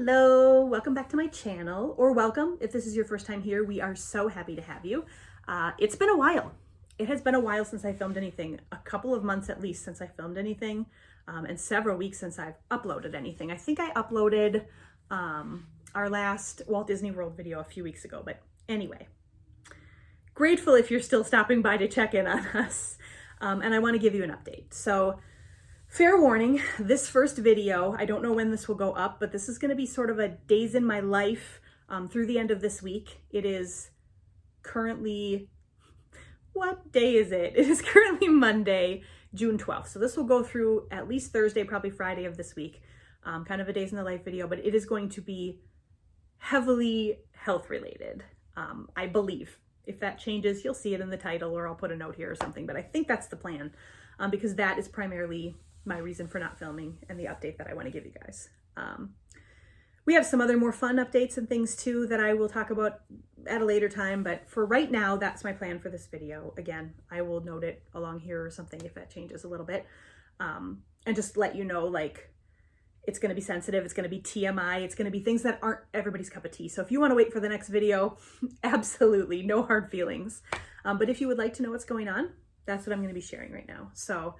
Hello, welcome back to my channel, or welcome if this is your first time here. We are so happy to have you. It's been a while. It has been a while since I filmed anything, a couple of months at least since I filmed anything, and several weeks since I've uploaded anything. I think I uploaded our last Walt Disney World video a few weeks ago, but anyway, grateful if you're still stopping by to check in on us, and I want to give you an update. So fair warning, this first video, I don't know when this will go up, but this is going to be sort of a days in my life through the end of this week. It is currently, what day is it? It is currently Monday, June 12th. So this will go through at least Thursday, probably Friday of this week. Kind of a days in the life video, but it is going to be heavily health related, I believe. If that changes, you'll see it in the title, or I'll put a note here or something, but I think that's the plan because that is primarily my reason for not filming and the update that I want to give you guys. We have some other more fun updates and things too that I will talk about at a later time, but for right now, that's my plan for this video. Again, I will note it along here or something if that changes a little bit, and just let you know, like, it's going to be sensitive, it's going to be TMI, it's going to be things that aren't everybody's cup of tea. So if you want to wait for the next video, absolutely, no hard feelings. But if you would like to know what's going on, that's what I'm going to be sharing right now. So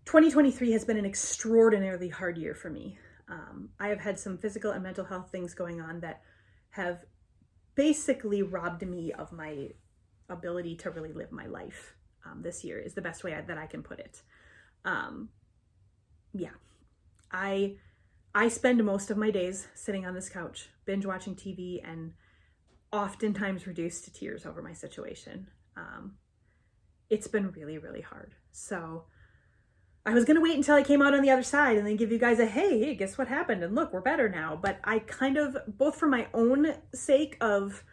2023 has been an extraordinarily hard year for me. I have had some physical and mental health things going on that have basically robbed me of my ability to really live my life. This year is the best way that I can put it. Yeah, I spend most of my days sitting on this couch, binge watching TV, and oftentimes reduced to tears over my situation. It's been really, really hard. So I was going to wait until I came out on the other side and then give you guys a, hey, guess what happened? And look, we're better now. But I kind of, both for my own sake of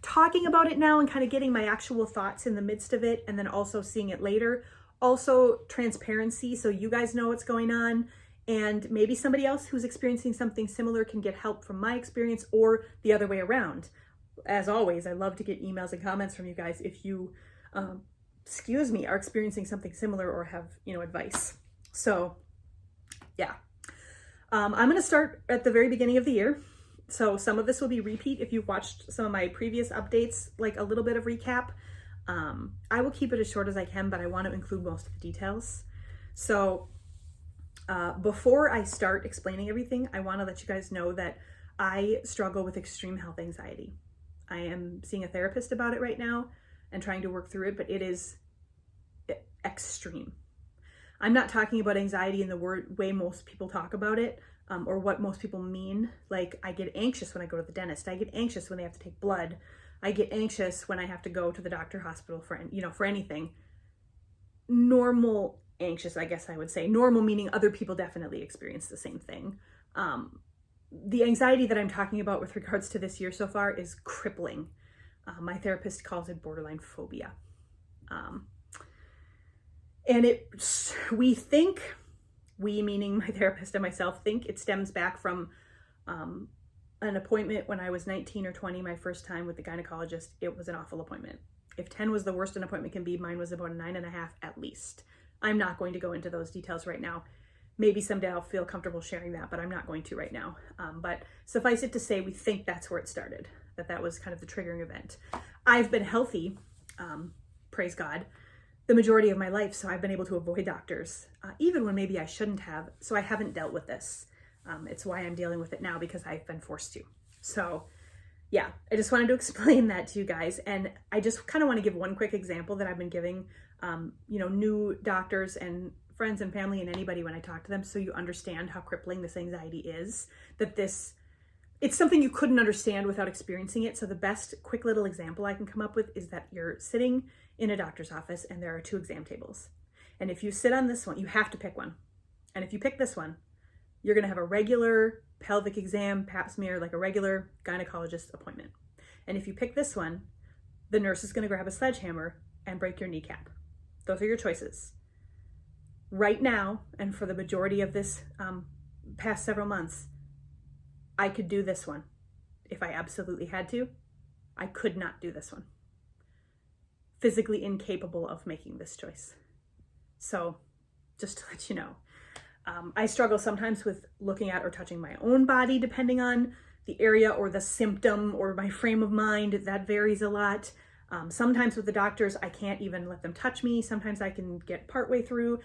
talking about it now and kind of getting my actual thoughts in the midst of it, and then also seeing it later, also transparency so you guys know what's going on, and maybe somebody else who's experiencing something similar can get help from my experience, or the other way around. As always, I love to get emails and comments from you guys if you are experiencing something similar or have, advice. So yeah, I'm going to start at the very beginning of the year. So some of this will be repeat. If you've watched some of my previous updates, like a little bit of recap, I will keep it as short as I can, but I want to include most of the details. So before I start explaining everything, I want to let you guys know that I struggle with extreme health anxiety. I am seeing a therapist about it right now and trying to work through it, but it is extreme. I'm not talking about anxiety in the way most people talk about it, or what most people mean. Like, I get anxious when I go to the dentist. I get anxious when they have to take blood. I get anxious when I have to go to the doctor, hospital for anything. Normal anxious, I guess I would say. Normal meaning other people definitely experience the same thing. The anxiety that I'm talking about with regards to this year so far is crippling. My therapist calls it borderline phobia. And we meaning my therapist and myself, think it stems back from an appointment when I was 19 or 20, my first time with the gynecologist. It was an awful appointment. If 10 was the worst an appointment can be, mine was about a 9.5 at least. I'm not going to go into those details right now. Maybe someday I'll feel comfortable sharing that, but I'm not going to right now. But suffice it to say, we think that's where it started, that was kind of the triggering event. I've been healthy, praise God, the majority of my life, so I've been able to avoid doctors, even when maybe I shouldn't have, so I haven't dealt with this. It's why I'm dealing with it now, because I've been forced to. So yeah, I just wanted to explain that to you guys, and I just kind of want to give one quick example that I've been giving, new doctors and friends and family and anybody when I talk to them, so you understand how crippling this anxiety is, it's something you couldn't understand without experiencing it. So the best quick little example I can come up with is that you're sitting in a doctor's office and there are 2 exam tables. And if you sit on this one, you have to pick one. And if you pick this one, you're going to have a regular pelvic exam, pap smear, like a regular gynecologist appointment. And if you pick this one, the nurse is going to grab a sledgehammer and break your kneecap. Those are your choices. Right now, and for the majority of this past several months, I could do this one. If I absolutely had to, I could not do this one. Physically incapable of making this choice. So just to let you know. I struggle sometimes with looking at or touching my own body, depending on the area or the symptom or my frame of mind. That varies a lot. Sometimes with the doctors, I can't even let them touch me. Sometimes I can get partway through.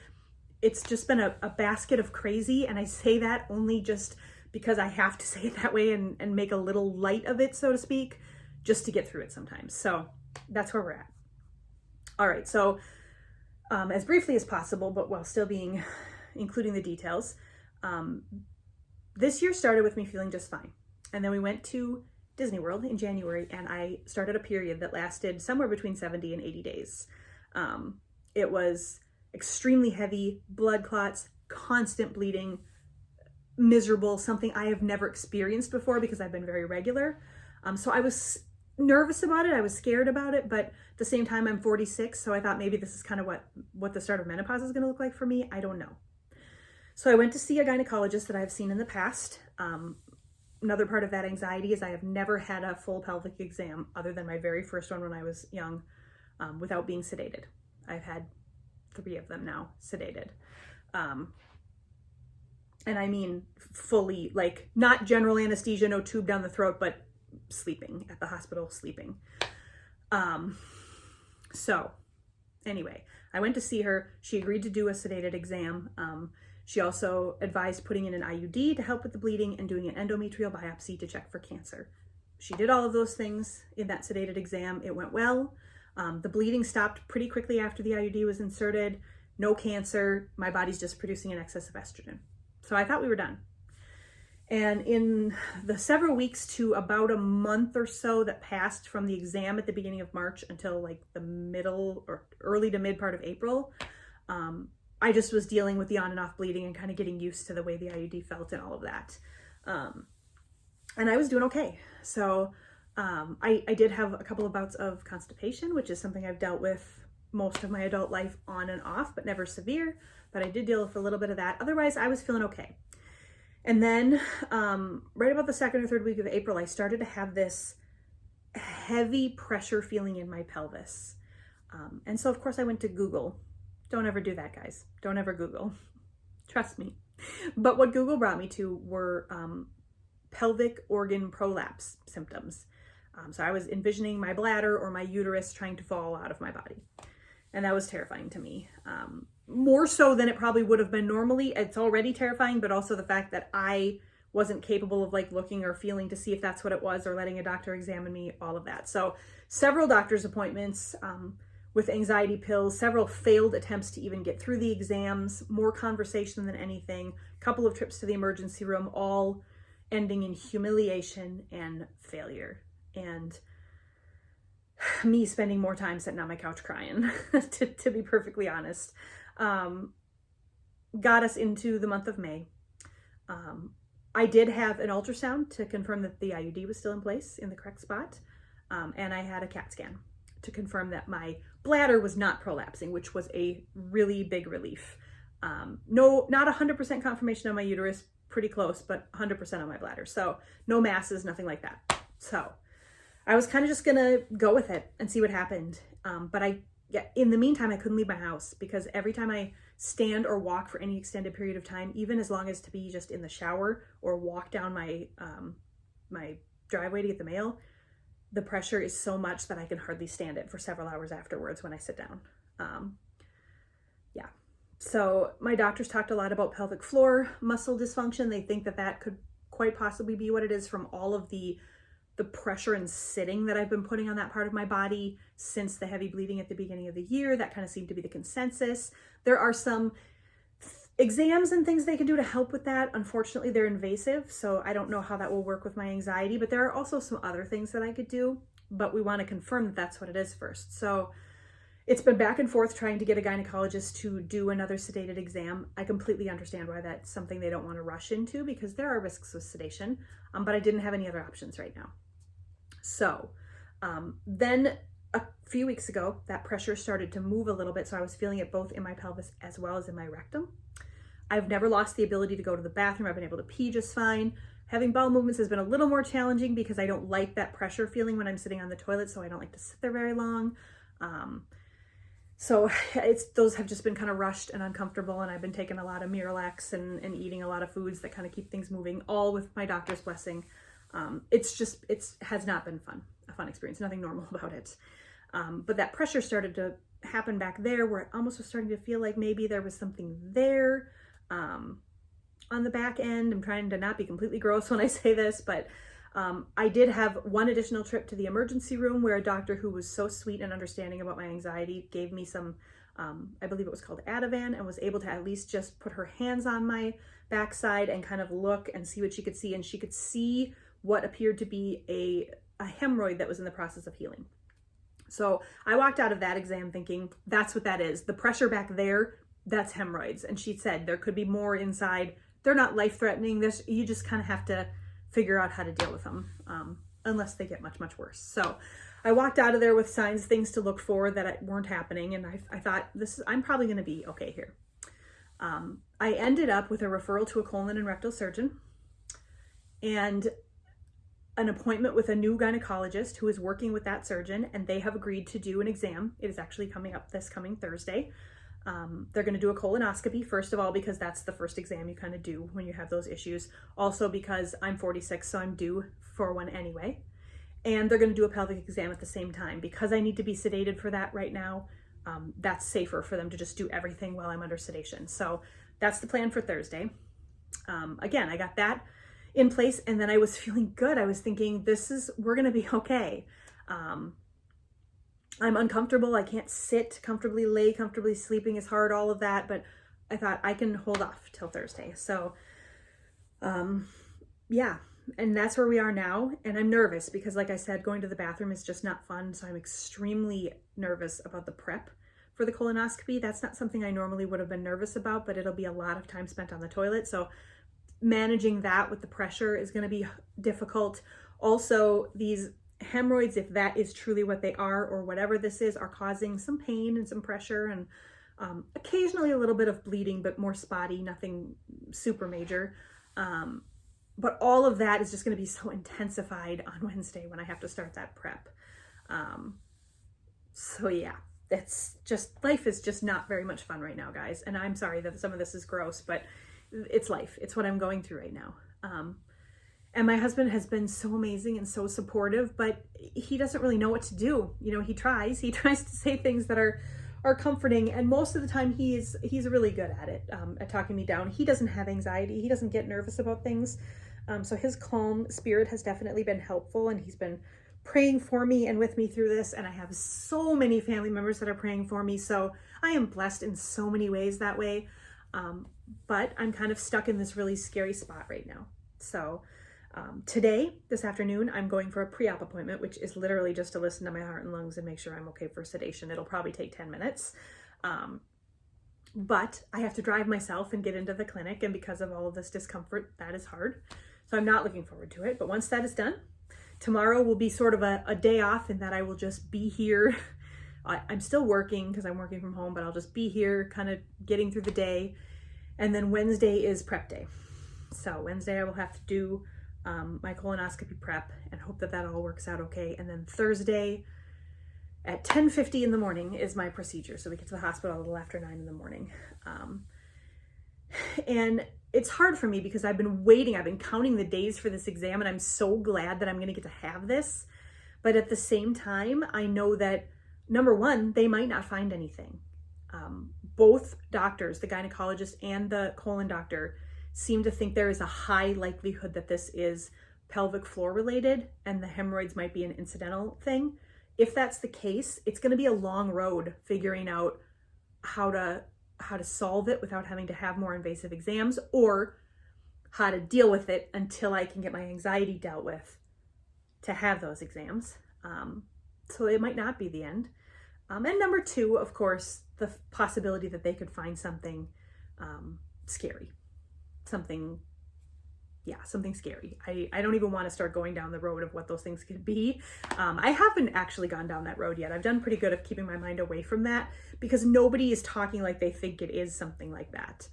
It's just been a basket of crazy. And I say that only just because I have to say it that way and make a little light of it, so to speak, just to get through it sometimes. So that's where we're at. All right. So as briefly as possible, but while still including the details, this year started with me feeling just fine. And then we went to Disney World in January, and I started a period that lasted somewhere between 70 and 80 days. It was extremely heavy, blood clots, constant bleeding, miserable, something I have never experienced before because I've been very regular. So I was nervous about it. I was scared about it, but at the same time, I'm 46. So I thought maybe this is kind of what the start of menopause is going to look like for me. I don't know. So I went to see a gynecologist that I've seen in the past. Another part of that anxiety is I have never had a full pelvic exam other than my very first one when I was young, without being sedated. I've had 3 of them now sedated. And I mean fully, like not general anesthesia, no tube down the throat, but sleeping at the hospital, sleeping. So anyway, I went to see her. She agreed to do a sedated exam. She also advised putting in an IUD to help with the bleeding and doing an endometrial biopsy to check for cancer. She did all of those things in that sedated exam. It went well. The bleeding stopped pretty quickly after the IUD was inserted. No cancer. My body's just producing an excess of estrogen. So I thought we were done. And in the several weeks to about a month or so that passed from the exam at the beginning of March until like the middle or early to mid part of April, I just was dealing with the on and off bleeding and kind of getting used to the way the IUD felt and all of that. And I was doing okay. So I did have a couple of bouts of constipation, which is something I've dealt with most of my adult life on and off, but never severe. But I did deal with a little bit of that. Otherwise, I was feeling okay. And then right about the 2nd or 3rd week of April, I started to have this heavy pressure feeling in my pelvis. And so, of course, I went to Google. Don't ever do that, guys. Don't ever Google. Trust me. But what Google brought me to were pelvic organ prolapse symptoms. So I was envisioning my bladder or my uterus trying to fall out of my body. And that was terrifying to me. More so than it probably would have been normally. It's already terrifying, but also the fact that I wasn't capable of like looking or feeling to see if that's what it was or letting a doctor examine me, all of that. So several doctor's appointments with anxiety pills, several failed attempts to even get through the exams, more conversation than anything, a couple of trips to the emergency room, all ending in humiliation and failure. And me spending more time sitting on my couch crying, to be perfectly honest. Got us into the month of May. I did have an ultrasound to confirm that the IUD was still in place in the correct spot. And I had a CAT scan to confirm that my bladder was not prolapsing, which was a really big relief. No, not 100% confirmation on my uterus, pretty close, but 100% on my bladder. So no masses, nothing like that. So I was kind of just gonna go with it and see what happened. But in the meantime, I couldn't leave my house because every time I stand or walk for any extended period of time, even as long as to be just in the shower or walk down my my driveway to get the mail, the pressure is so much that I can hardly stand it for several hours afterwards when I sit down. Yeah. So my doctors talked a lot about pelvic floor muscle dysfunction. They think that could quite possibly be what it is from all of the pressure and sitting that I've been putting on that part of my body since the heavy bleeding at the beginning of the year. That kind of seemed to be the consensus. There are some exams and things they can do to help with that. Unfortunately, they're invasive, so I don't know how that will work with my anxiety, but there are also some other things that I could do, but we want to confirm that that's what it is first. So it's been back and forth trying to get a gynecologist to do another sedated exam. I completely understand why that's something they don't want to rush into because there are risks with sedation, but I didn't have any other options right now. So then a few weeks ago, that pressure started to move a little bit. So I was feeling it both in my pelvis as well as in my rectum. I've never lost the ability to go to the bathroom. I've been able to pee just fine. Having bowel movements has been a little more challenging because I don't like that pressure feeling when I'm sitting on the toilet. So I don't like to sit there very long. So those have just been kind of rushed and uncomfortable, and I've been taking a lot of Miralax and eating a lot of foods that kind of keep things moving, all with my doctor's blessing. It has not been a fun experience, nothing normal about it. But that pressure started to happen back there where it almost was starting to feel like maybe there was something there on the back end. I'm trying to not be completely gross when I say this, but I did have one additional trip to the emergency room where a doctor who was so sweet and understanding about my anxiety gave me some, I believe it was called Ativan, and was able to at least just put her hands on my backside and kind of look and see what she could see. And she could see what appeared to be a hemorrhoid that was in the process of healing. So I walked out of that exam thinking, that's what that is. The pressure back there, that's hemorrhoids. And she said there could be more inside. They're not life-threatening. You just kind of have to figure out how to deal with them, unless they get much, much worse. So I walked out of there with signs, things to look for that weren't happening. And I thought, I'm probably going to be okay here. I ended up with a referral to a colon and rectal surgeon and an appointment with a new gynecologist who is working with that surgeon, and they have agreed to do an exam. It is actually coming up this coming Thursday. They're going to do a colonoscopy, first of all, because that's the first exam you kind of do when you have those issues. Also because I'm 46, so I'm due for one anyway. And they're going to do a pelvic exam at the same time. Because I need to be sedated for that right now, that's safer for them to just do everything while I'm under sedation. So that's the plan for Thursday. Again, I got that in place, and then I was feeling good. I was thinking, we're going to be okay. I'm uncomfortable. I can't sit comfortably, lay comfortably, sleeping is hard, all of that. But I thought I can hold off till Thursday. So, yeah, and that's where we are now. And I'm nervous because, like I said, going to the bathroom is just not fun. So I'm extremely nervous about the prep for the colonoscopy. That's not something I normally would have been nervous about, but it'll be a lot of time spent on the toilet. So managing that with the pressure is going to be difficult. Also, these hemorrhoids, if that is truly what they are or whatever this is, are causing some pain and some pressure and occasionally a little bit of bleeding, but more spotty, nothing super major. But all of that is just going to be so intensified on Wednesday when I have to start that prep. So yeah, that's just, life is just not very much fun right now, guys. And I'm sorry that some of this is gross, but it's life. It's what I'm going through right now. And my husband has been so amazing and so supportive, but he doesn't really know what to do. You know, he tries to say things that are comforting. And most of the time he's really good at it, at talking me down. He doesn't have anxiety. He doesn't get nervous about things. So his calm spirit has definitely been helpful, and he's been praying for me and with me through this. And I have so many family members that are praying for me. So I am blessed in so many ways that way. But I'm kind of stuck in this really scary spot right now. So this afternoon, I'm going for a pre-op appointment, which is literally just to listen to my heart and lungs and make sure I'm okay for sedation. It'll probably take 10 minutes. But I have to drive myself and get into the clinic. And because of all of this discomfort, that is hard. So I'm not looking forward to it. But once that is done, tomorrow will be sort of a day off, in that I will just be here. I'm still working because I'm working from home, but I'll just be here kind of getting through the day. And then Wednesday is prep day. So Wednesday I will have to do my colonoscopy prep and hope that all works out okay. And then Thursday at 10:50 in the morning is my procedure. So we get to the hospital a little after 9 in the morning. And it's hard for me because I've been counting the days for this exam, and I'm so glad that I'm going to get to have this. But at the same time, I know that, number one, they might not find anything. Both doctors, the gynecologist and the colon doctor, seem to think there is a high likelihood that this is pelvic floor related and the hemorrhoids might be an incidental thing. If that's the case, it's going to be a long road figuring out how to solve it without having to have more invasive exams, or how to deal with it until I can get my anxiety dealt with to have those exams. So it might not be the end. And number two, of course, the possibility that they could find something scary. Something scary. I don't even want to start going down the road of what those things could be. I haven't actually gone down that road yet. I've done pretty good at keeping my mind away from that because nobody is talking like they think it is something like that.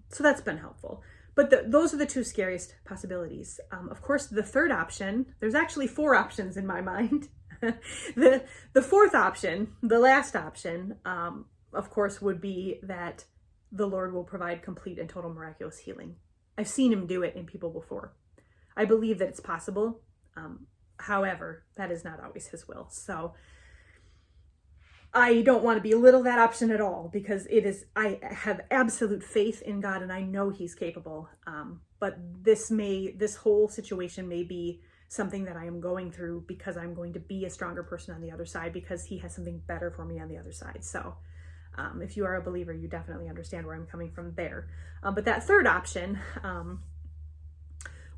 So that's been helpful. But those are the two scariest possibilities. Of course, the third option, there's actually 4 options in my mind. The fourth option, the last option, of course, would be that the Lord will provide complete and total miraculous healing. I've seen him do it in people before. I believe that it's possible. However, that is not always his will. So I don't want to belittle that option at all, because I have absolute faith in God and I know he's capable. But this whole situation may be something that I am going through because I'm going to be a stronger person on the other side, because he has something better for me on the other side. So if you are a believer, you definitely understand where I'm coming from there. But that third option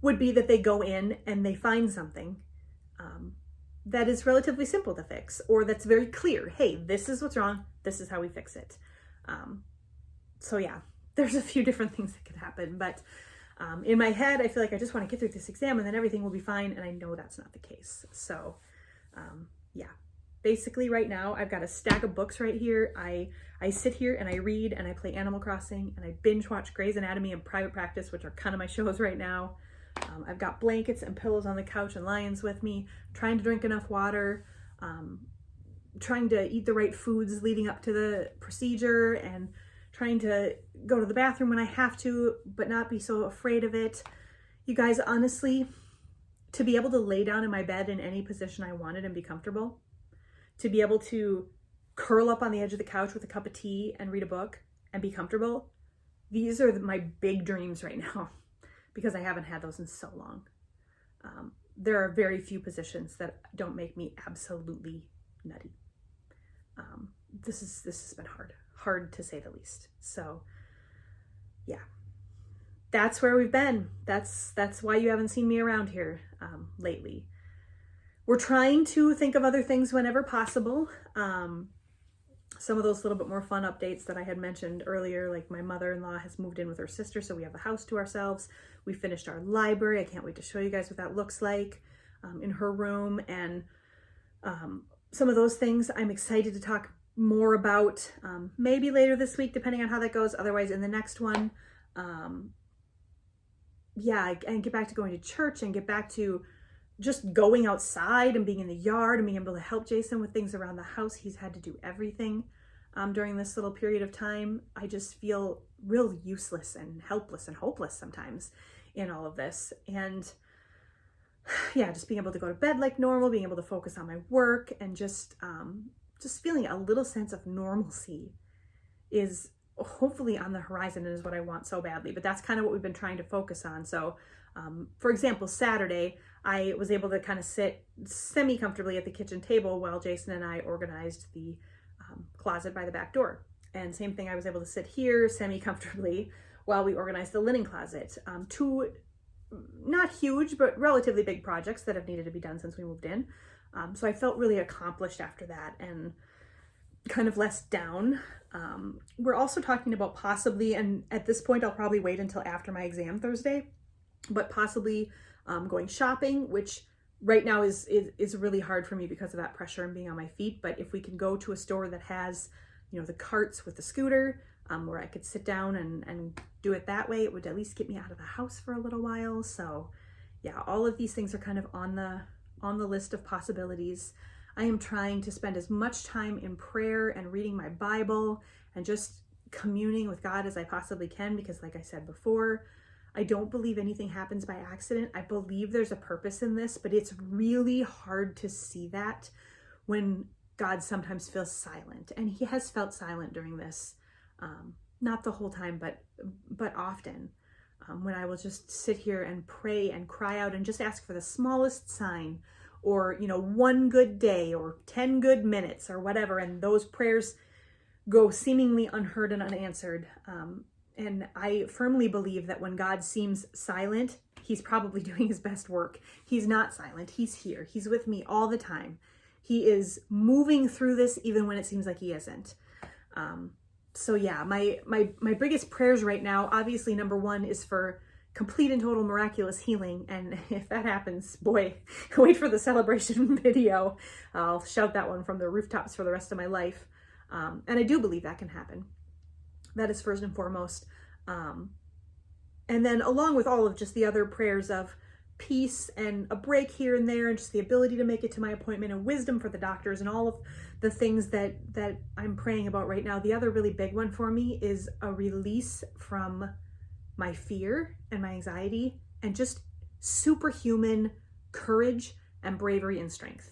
would be that they go in and they find something that is relatively simple to fix, or that's very clear. Hey, this is what's wrong. This is how we fix it. So yeah, there's a few different things that could happen, but in my head, I feel like I just want to get through this exam and then everything will be fine. And I know that's not the case. So yeah, basically right now I've got a stack of books right here. I sit here and I read and I play Animal Crossing and I binge watch Grey's Anatomy and Private Practice, which are kind of my shows right now. I've got blankets and pillows on the couch and lions with me, trying to drink enough water, trying to eat the right foods leading up to the procedure, and trying to go to the bathroom when I have to, but not be so afraid of it. You guys, honestly, to be able to lay down in my bed in any position I wanted and be comfortable, to be able to curl up on the edge of the couch with a cup of tea and read a book and be comfortable, these are my big dreams right now, because I haven't had those in so long. There are very few positions that don't make me absolutely nutty. This has been hard to say the least. So yeah, that's where we've been. That's why you haven't seen me around here lately. We're trying to think of other things whenever possible. Some of those little bit more fun updates that I had mentioned earlier, like my mother-in-law has moved in with her sister, so we have the house to ourselves. We finished our library. I can't wait to show you guys what that looks like in her room. And some of those things I'm excited to talk more about, maybe later this week, depending on how that goes. Otherwise, in the next one, yeah, and get back to going to church and get back to just going outside and being in the yard and being able to help Jason with things around the house. He's had to do everything during this little period of time. I just feel real useless and helpless and hopeless sometimes in all of this. And yeah, just being able to go to bed like normal, being able to focus on my work, and just feeling a little sense of normalcy is hopefully on the horizon, and is what I want so badly. But that's kind of what we've been trying to focus on. So for example, Saturday, I was able to kind of sit semi-comfortably at the kitchen table while Jason and I organized the closet by the back door. And same thing, I was able to sit here semi-comfortably while we organized the linen closet. Two not huge, but relatively big projects that have needed to be done since we moved in. So I felt really accomplished after that and kind of less down. We're also talking about possibly, and at this point I'll probably wait until after my exam Thursday, but possibly going shopping, which right now is really hard for me because of that pressure and being on my feet. But if we can go to a store that has, you know, the carts with the scooter, where I could sit down and do it that way, it would at least get me out of the house for a little while. So yeah, all of these things are kind of on the list of possibilities. I am trying to spend as much time in prayer and reading my Bible and just communing with God as I possibly can, because like I said before, I don't believe anything happens by accident. I believe there's a purpose in this, but it's really hard to see that when God sometimes feels silent. And he has felt silent during this, not the whole time, but often, when I will just sit here and pray and cry out and just ask for the smallest sign, or, you know, one good day or 10 good minutes or whatever. And those prayers go seemingly unheard and unanswered. And I firmly believe that when God seems silent, he's probably doing his best work. He's not silent. He's here. He's with me all the time. He is moving through this even when it seems like he isn't. So yeah, my biggest prayers right now, obviously number one is for complete and total miraculous healing. And if that happens, boy, wait for the celebration video. I'll shout that one from the rooftops for the rest of my life. And I do believe that can happen. That is first and foremost. And then along with all of just the other prayers of peace and a break here and there, and just the ability to make it to my appointment, and wisdom for the doctors, and all of the things that I'm praying about right now. The other really big one for me is a release from my fear and my anxiety, and just superhuman courage and bravery and strength,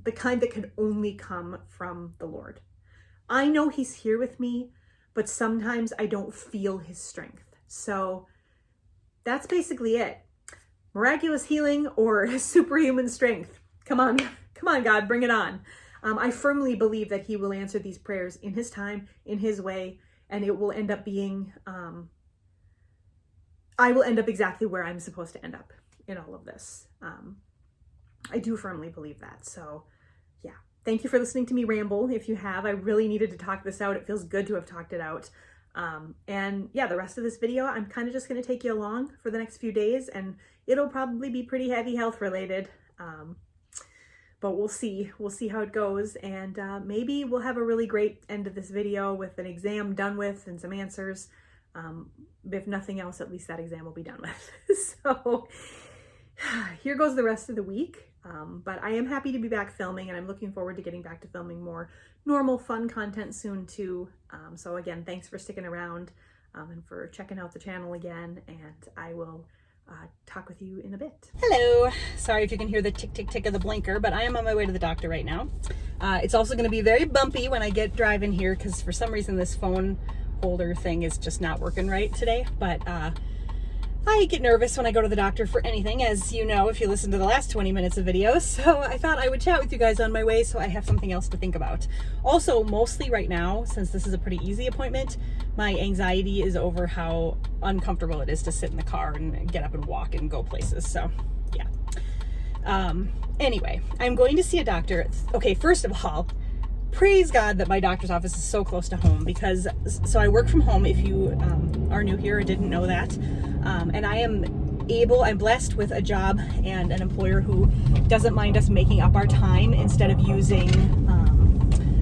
the kind that can only come from the Lord. I know he's here with me, but sometimes I don't feel his strength. So that's basically it. Miraculous healing or superhuman strength. Come on, God, bring it on. I firmly believe that he will answer these prayers in his time, in his way, and it will end up being, I will end up exactly where I'm supposed to end up in all of this. I do firmly believe that. So yeah, thank you for listening to me ramble. If you have, I really needed to talk this out. It feels good to have talked it out. And yeah, the rest of this video, I'm kind of just going to take you along for the next few days, and it'll probably be pretty heavy health related. But we'll see how it goes. And maybe we'll have a really great end of this video with an exam done with and some answers. If nothing else, at least that exam will be done with. So here goes the rest of the week. But I am happy to be back filming, and I'm looking forward to getting back to filming more normal, fun content soon too. So again, thanks for sticking around and for checking out the channel again, and I will talk with you in a bit. Hello. Sorry if you can hear the tick, tick, tick of the blinker, but I am on my way to the doctor right now. It's also going to be very bumpy when I get driving here, because for some reason this phone holder thing is just not working right today. But I get nervous when I go to the doctor for anything, as you know, if you listen to the last 20 minutes of videos. So I thought I would chat with you guys on my way, so I have something else to think about. Also, mostly right now, since this is a pretty easy appointment, my anxiety is over how uncomfortable it is to sit in the car and get up and walk and go places. So yeah. Anyway, I'm going to see a doctor. Okay, first of all, praise God that my doctor's office is so close to home, because so I work from home, if you are new here or didn't know that. And I'm blessed with a job and an employer who doesn't mind us making up our time instead of using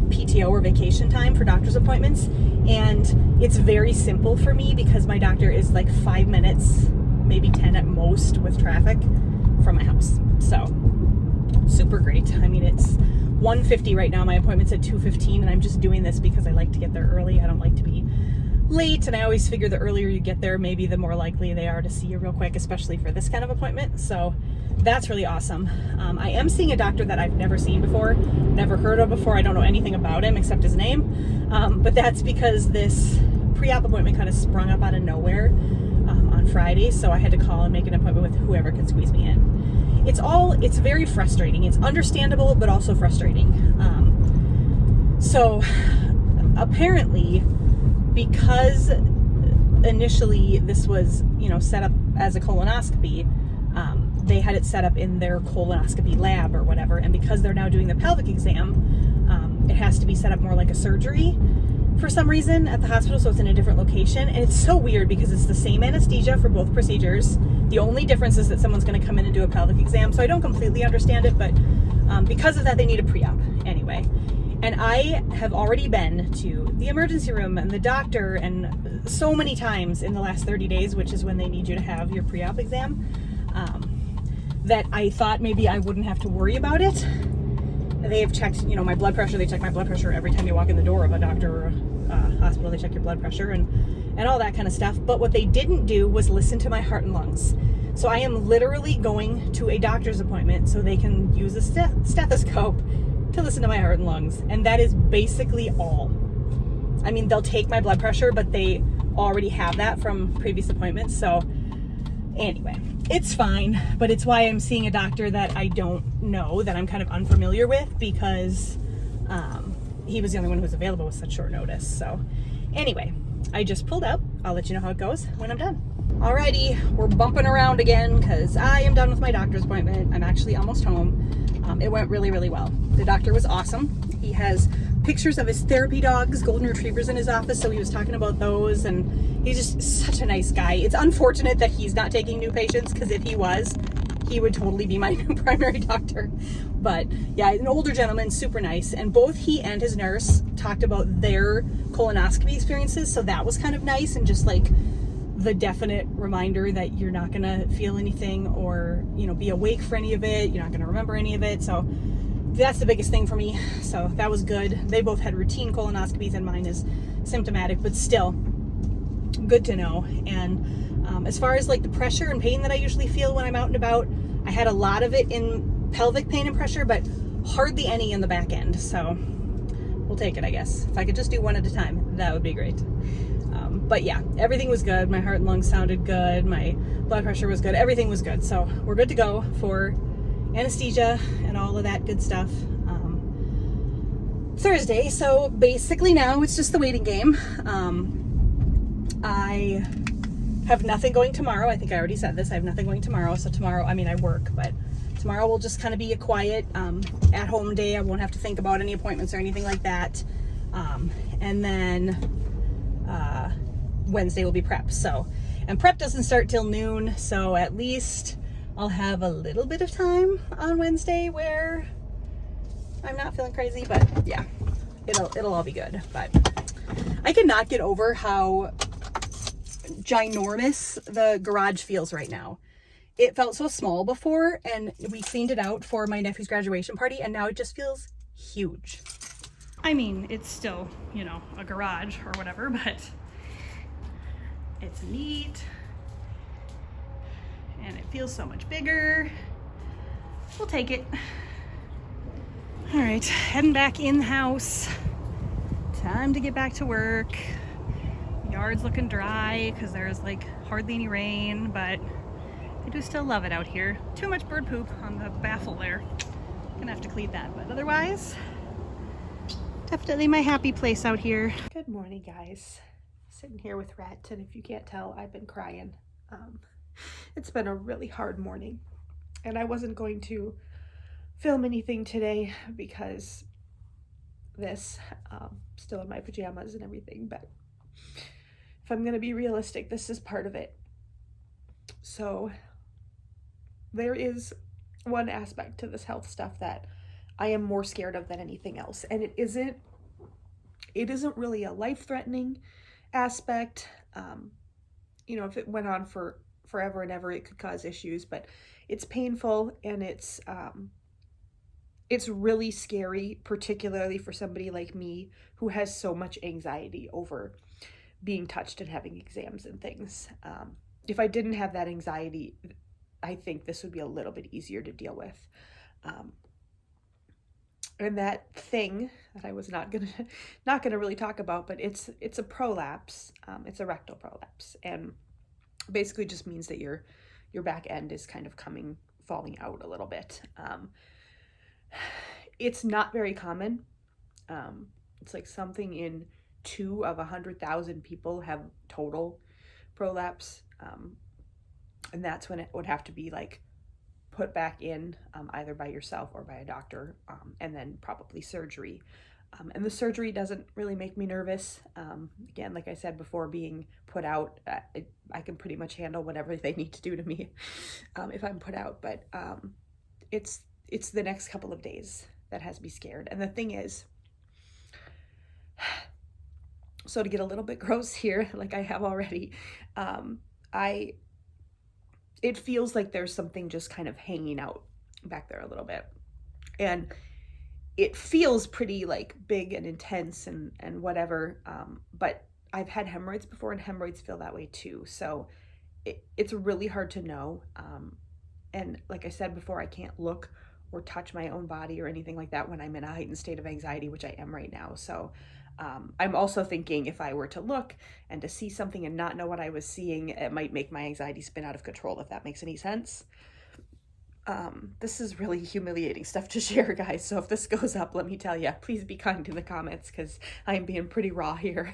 PTO or vacation time for doctor's appointments. And it's very simple for me because my doctor is like 5 minutes, maybe 10 at most with traffic from my house. So super great. I mean, it's 1:50 right now. My appointment's at 2:15, and I'm just doing this because I like to get there early. I don't like to be late, and I always figure the earlier you get there, maybe the more likely they are to see you real quick, especially for this kind of appointment. So that's really awesome. I am seeing a doctor that I've never seen before, never heard of before. I don't know anything about him except his name, but that's because this pre-op appointment kind of sprung up out of nowhere on Friday, so I had to call and make an appointment with whoever could squeeze me in. It's very frustrating. It's understandable, but also frustrating. So apparently, because initially this was, set up as a colonoscopy, they had it set up in their colonoscopy lab or whatever, and because they're now doing the pelvic exam, it has to be set up more like a surgery for some reason at the hospital, so it's in a different location. And it's so weird because it's the same anesthesia for both procedures. The only difference is that someone's going to come in and do a pelvic exam, so I don't completely understand it, but because of that, they need a pre-op anyway. And I have already been to the emergency room and the doctor and so many times in the last 30 days, which is when they need you to have your pre-op exam, that I thought maybe I wouldn't have to worry about it. They have checked, my blood pressure. They check my blood pressure every time you walk in the door of a doctor or a hospital. They check your blood pressure and all that kind of stuff. But what they didn't do was listen to my heart and lungs. So I am literally going to a doctor's appointment so they can use a stethoscope to listen to my heart and lungs. And that is basically all. I mean, they'll take my blood pressure, but they already have that from previous appointments. So anyway, it's fine, but it's why I'm seeing a doctor that I don't know, that I'm kind of unfamiliar with, because he was the only one who was available with such short notice. So anyway, I just pulled up. I'll let you know how it goes when I'm done. Alrighty, we're bumping around again because I am done with my doctor's appointment. I'm actually almost home. It went really, really well. The doctor was awesome. He has pictures of his therapy dogs, golden retrievers, in his office, so he was talking about those, and he's just such a nice guy. It's unfortunate that he's not taking new patients, because if he was, he would totally be my new primary doctor. But yeah, an older gentleman, super nice, and both he and his nurse talked about their colonoscopy experiences, so that was kind of nice, and just like the definite reminder that you're not gonna feel anything or, you know, be awake for any of it. You're not gonna remember any of it. So that's the biggest thing for me. So that was good. They both had routine colonoscopies and mine is symptomatic, but still good to know. And as far as like the pressure and pain that I usually feel when I'm out and about, I had a lot of it in pelvic pain and pressure, but hardly any in the back end. So we'll take it, I guess. If I could just do one at a time, that would be great. But yeah, everything was good. My heart and lungs sounded good. My blood pressure was good. Everything was good. So we're good to go for anesthesia and all of that good stuff Thursday. So basically now it's just the waiting game. I have nothing going tomorrow. I think I already said this. I have nothing going tomorrow. So tomorrow, I mean, I work, but tomorrow will just kind of be a quiet at-home day. I won't have to think about any appointments or anything like that. And then Wednesday will be prep. So, and prep doesn't start till noon. So at least I'll have a little bit of time on Wednesday where I'm not feeling crazy, but yeah, it'll all be good. But I cannot get over how ginormous the garage feels right now. It felt so small before, and we cleaned it out for my nephew's graduation party, and now it just feels huge. I mean, it's still, you know, a garage or whatever, but it's neat and it feels so much bigger. We'll take it. All right, heading back in the house. Time to get back to work. Yard's looking dry because there's like hardly any rain, but I do still love it out here. Too much bird poop on the baffle there. Gonna have to clean that, but otherwise, definitely my happy place out here. Good morning, guys. Sitting here with Rhett, and if you can't tell, I've been crying. It's been a really hard morning, and I wasn't going to film anything today because this, still in my pajamas and everything, but if I'm gonna be realistic, this is part of it. So there is one aspect to this health stuff that I am more scared of than anything else, and it isn't really a life-threatening aspect. You know, if it went on for forever and ever, it could cause issues, but it's painful and it's really scary, particularly for somebody like me who has so much anxiety over being touched and having exams and things. If I didn't have that anxiety, I think this would be a little bit easier to deal with. And that thing that I was not gonna really talk about, but it's a prolapse. It's a rectal prolapse, and basically just means that your back end is kind of falling out a little bit. It's not very common. It's like something in 2 of 100,000 people have total prolapse, and that's when it would have to be like put back in, either by yourself or by a doctor, and then probably surgery. And the surgery doesn't really make me nervous. Again, like I said before, being put out, I can pretty much handle whatever they need to do to me if I'm put out. But it's the next couple of days that has me scared. And the thing is, so to get a little bit gross here, like I have already, it feels like there's something just kind of hanging out back there a little bit. And it feels pretty like big and intense and whatever. But I've had hemorrhoids before, and hemorrhoids feel that way too. So it's really hard to know. And like I said before, I can't look or touch my own body or anything like that when I'm in a heightened state of anxiety, which I am right now. So I'm also thinking if I were to look and to see something and not know what I was seeing, it might make my anxiety spin out of control, if that makes any sense. This is really humiliating stuff to share, guys. So if this goes up, let me tell you, please be kind in the comments because I am being pretty raw here.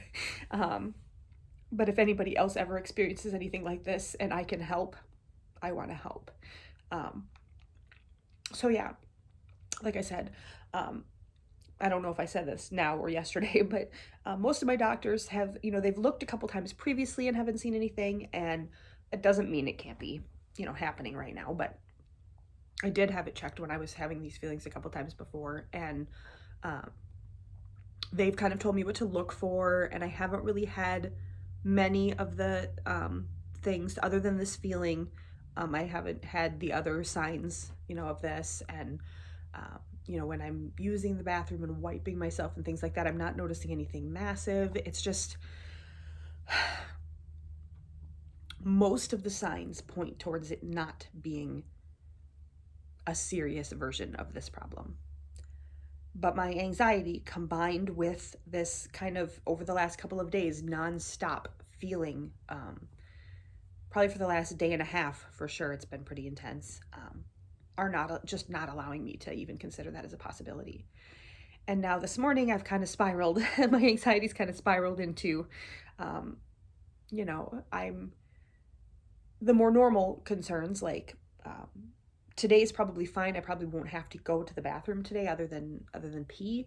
But if anybody else ever experiences anything like this and I can help, I want to help. So yeah, like I said, I don't know if I said this now or yesterday, but most of my doctors have, they've looked a couple times previously and haven't seen anything, and it doesn't mean it can't be, happening right now, but I did have it checked when I was having these feelings a couple times before, and they've kind of told me what to look for, and I haven't really had many of the things other than this feeling. I haven't had the other signs, of this. And, when I'm using the bathroom and wiping myself and things like that, I'm not noticing anything massive. It's just most of the signs point towards it not being a serious version of this problem. But my anxiety combined with this kind of over the last couple of days nonstop feeling, probably for the last day and a half for sure, it's been pretty intense, are not allowing me to even consider that as a possibility. And now this morning I've kind of spiraled, my anxiety's kind of spiraled into, I'm the more normal concerns, like today's probably fine. I probably won't have to go to the bathroom today other than pee,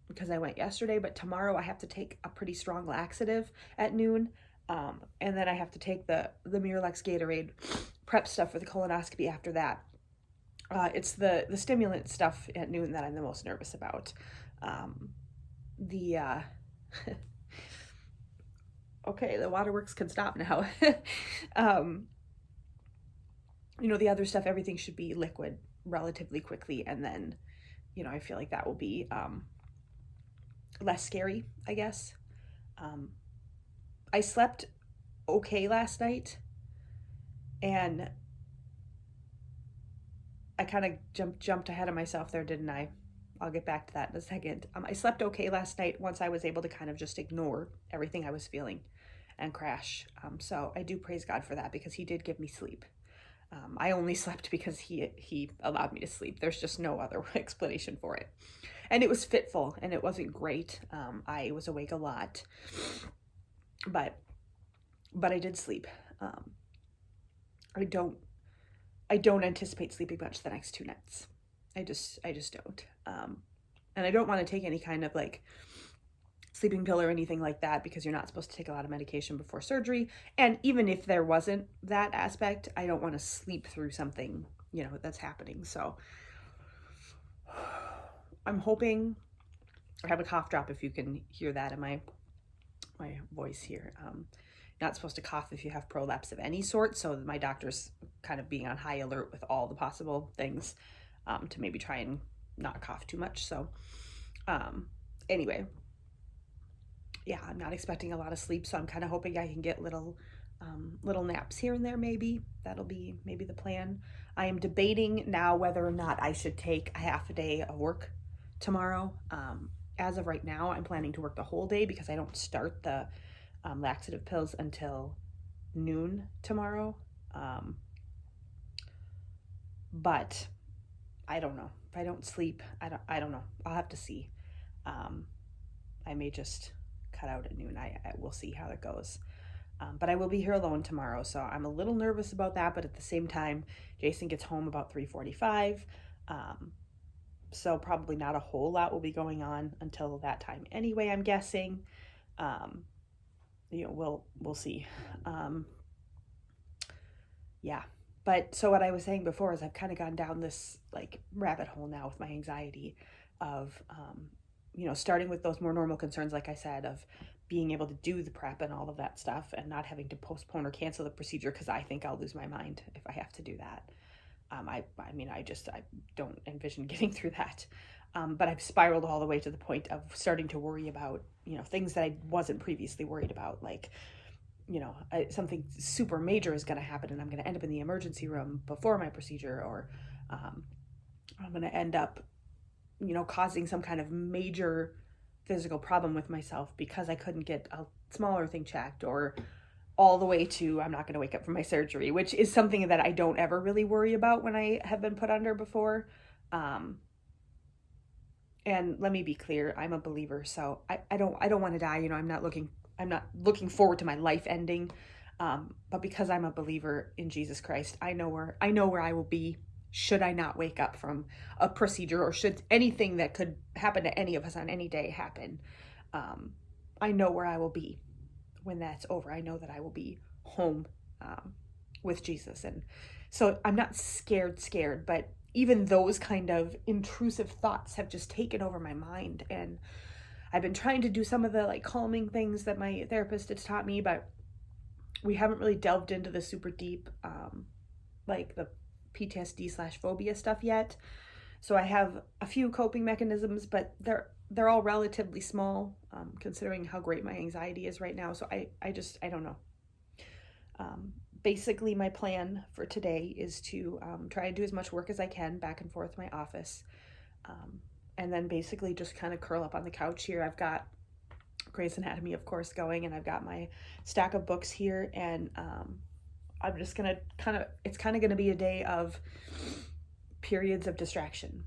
because I went yesterday. But tomorrow I have to take a pretty strong laxative at noon, and then I have to take the Miralax Gatorade prep stuff for the colonoscopy after that. It's the stimulant stuff at noon that I'm the most nervous about. Okay, the waterworks can stop now. The other stuff, everything should be liquid relatively quickly. And then, I feel like that will be less scary, I guess. I slept okay last night, and I kind of jumped ahead of myself there, didn't I? I'll get back to that in a second. I slept okay last night once I was able to kind of just ignore everything I was feeling and crash. So I do praise God for that, because he did give me sleep. I only slept because he allowed me to sleep. There's just no other explanation for it. And it was fitful, and it wasn't great. I was awake a lot, but I did sleep. I don't anticipate sleeping much the next 2 nights. I just don't. And I don't want to take any kind of like sleeping pill or anything like that, because you're not supposed to take a lot of medication before surgery. And even if there wasn't that aspect, I don't want to sleep through something, that's happening. So I'm hoping I have a cough drop, if you can hear that in my voice here. Not supposed to cough if you have prolapse of any sort. So my doctor's kind of being on high alert with all the possible things, to maybe try and not cough too much. So anyway, yeah, I'm not expecting a lot of sleep, so I'm kind of hoping I can get little naps here and there. Maybe that'll be the plan. I am debating now whether or not I should take a half a day of work tomorrow. As of right now, I'm planning to work the whole day, because I don't start the laxative pills until noon tomorrow. But I don't know. If I don't sleep, I don't know. I'll have to see. I may just cut out at noon. I will see how it goes. But I will be here alone tomorrow, so I'm a little nervous about that. But at the same time, Jason gets home about 3:45. So probably not a whole lot will be going on until that time anyway, I'm guessing. We'll see. Yeah. But so what I was saying before is I've kind of gone down this like rabbit hole now with my anxiety of, starting with those more normal concerns, like I said, of being able to do the prep and all of that stuff, and not having to postpone or cancel the procedure, because I think I'll lose my mind if I have to do that. I don't envision getting through that. But I've spiraled all the way to the point of starting to worry about, things that I wasn't previously worried about, like, something super major is going to happen and I'm going to end up in the emergency room before my procedure, or I'm going to end up, causing some kind of major physical problem with myself because I couldn't get a smaller thing checked, or all the way to I'm not going to wake up from my surgery, which is something that I don't ever really worry about when I have been put under before. And let me be clear, I'm a believer, so I don't want to die. I'm not looking forward to my life ending. But because I'm a believer in Jesus Christ, I know where I will be should I not wake up from a procedure, or should anything that could happen to any of us on any day happen. I know where I will be when that's over. I know that I will be home with Jesus. And so I'm not scared, but even those kind of intrusive thoughts have just taken over my mind. And I've been trying to do some of the like calming things that my therapist has taught me, but we haven't really delved into the super deep, like the PTSD/phobia stuff yet. So I have a few coping mechanisms, but they're all relatively small, considering how great my anxiety is right now. So I don't know. Basically, my plan for today is to try and do as much work as I can back and forth to my office. And then basically just kind of curl up on the couch here. I've got Grey's Anatomy, of course, going, and I've got my stack of books here. And I'm just going to it's kind of going to be a day of periods of distraction.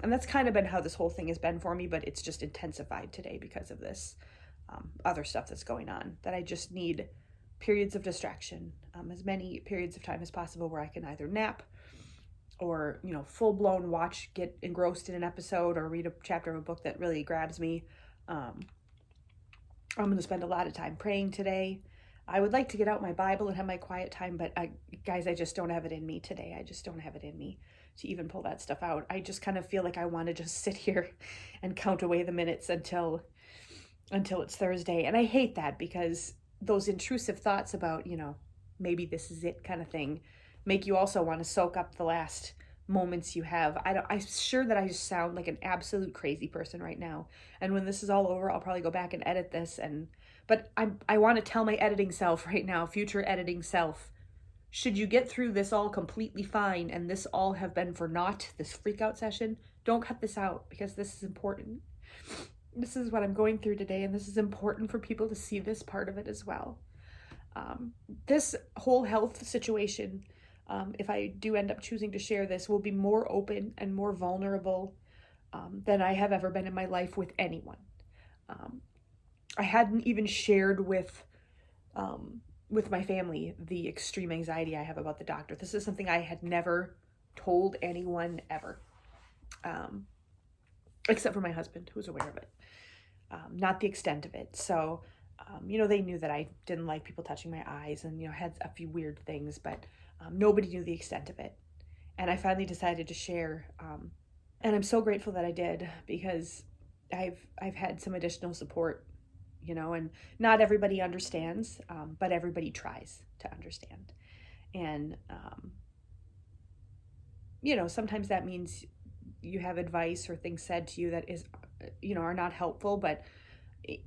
And that's kind of been how this whole thing has been for me, but it's just intensified today because of this other stuff that's going on, that I just need periods of distraction, as many periods of time as possible where I can either nap or, full-blown get engrossed in an episode or read a chapter of a book that really grabs me. I'm going to spend a lot of time praying today. I would like to get out my Bible and have my quiet time, but guys, I just don't have it in me today. I just don't have it in me to even pull that stuff out. I just kind of feel like I want to just sit here and count away the minutes until it's Thursday. And I hate that, because those intrusive thoughts about, maybe this is it kind of thing, make you also want to soak up the last moments you have. I'm sure that I just sound like an absolute crazy person right now. And when this is all over, I'll probably go back and edit this. But I want to tell my editing self right now, future editing self, should you get through this all completely fine and this all have been for naught, this freak out session, don't cut this out, because this is important. This is what I'm going through today, and this is important for people to see this part of it as well. This whole health situation, if I do end up choosing to share this, will be more open and more vulnerable than I have ever been in my life with anyone. I hadn't even shared with my family the extreme anxiety I have about the doctor. This is something I had never told anyone ever, except for my husband, who was aware of it. Not the extent of it. So, they knew that I didn't like people touching my eyes and, had a few weird things, but nobody knew the extent of it. And I finally decided to share, and I'm so grateful that I did, because I've had some additional support, and not everybody understands, but everybody tries to understand. And, sometimes that means you have advice or things said to you that is, are not helpful, but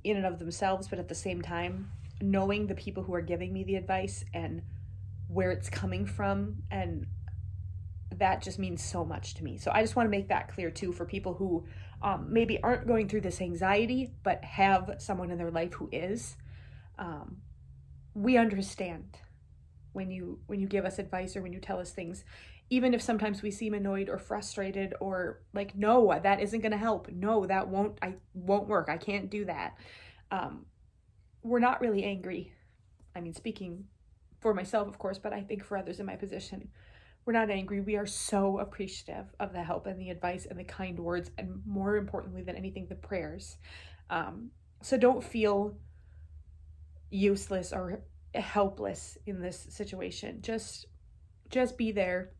in and of themselves, but at the same time, knowing the people who are giving me the advice and where it's coming from, and that just means so much to me. So I just want to make that clear too, for people who maybe aren't going through this anxiety, but have someone in their life who is. We understand when you give us advice or when you tell us things, even if sometimes we seem annoyed or frustrated or like, no, that isn't going to help. No, that won't work. I can't do that. We're not really angry. I mean, speaking for myself, of course, but I think for others in my position, we're not angry. We are so appreciative of the help and the advice and the kind words, and more importantly than anything, the prayers. So don't feel useless or helpless in this situation. Just be there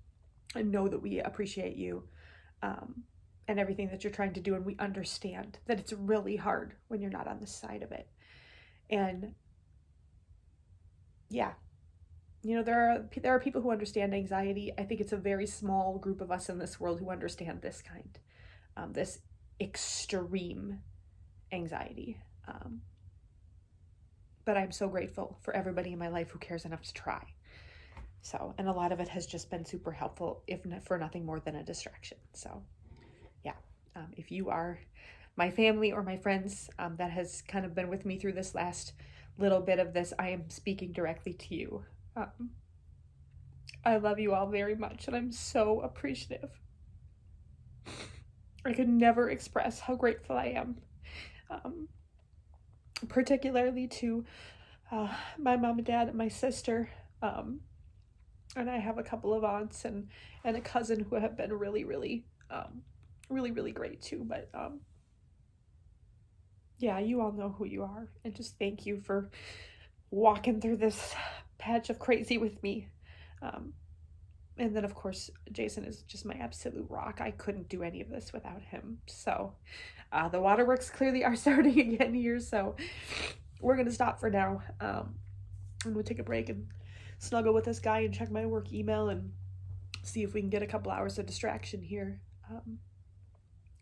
and know that we appreciate you and everything that you're trying to do, and we understand that it's really hard when you're not on the side of it. And yeah, there are people who understand anxiety. I think it's a very small group of us in this world who understand this this extreme anxiety. But I'm so grateful for everybody in my life who cares enough to try. So, and a lot of it has just been super helpful, if not for nothing more than a distraction. So yeah, if you are my family or my friends that has kind of been with me through this last little bit of this, I am speaking directly to you. I love you all very much, and I'm so appreciative. I could never express how grateful I am, particularly to my mom and dad and my sister. And I have a couple of aunts and a cousin who have been really, really, really great too. But yeah, you all know who you are. And just thank you for walking through this patch of crazy with me. And then, of course, Jason is just my absolute rock. I couldn't do any of this without him. So the waterworks clearly are starting again here. So we're going to stop for now. And we'll take a break and snuggle with this guy and check my work email and see if we can get a couple hours of distraction here.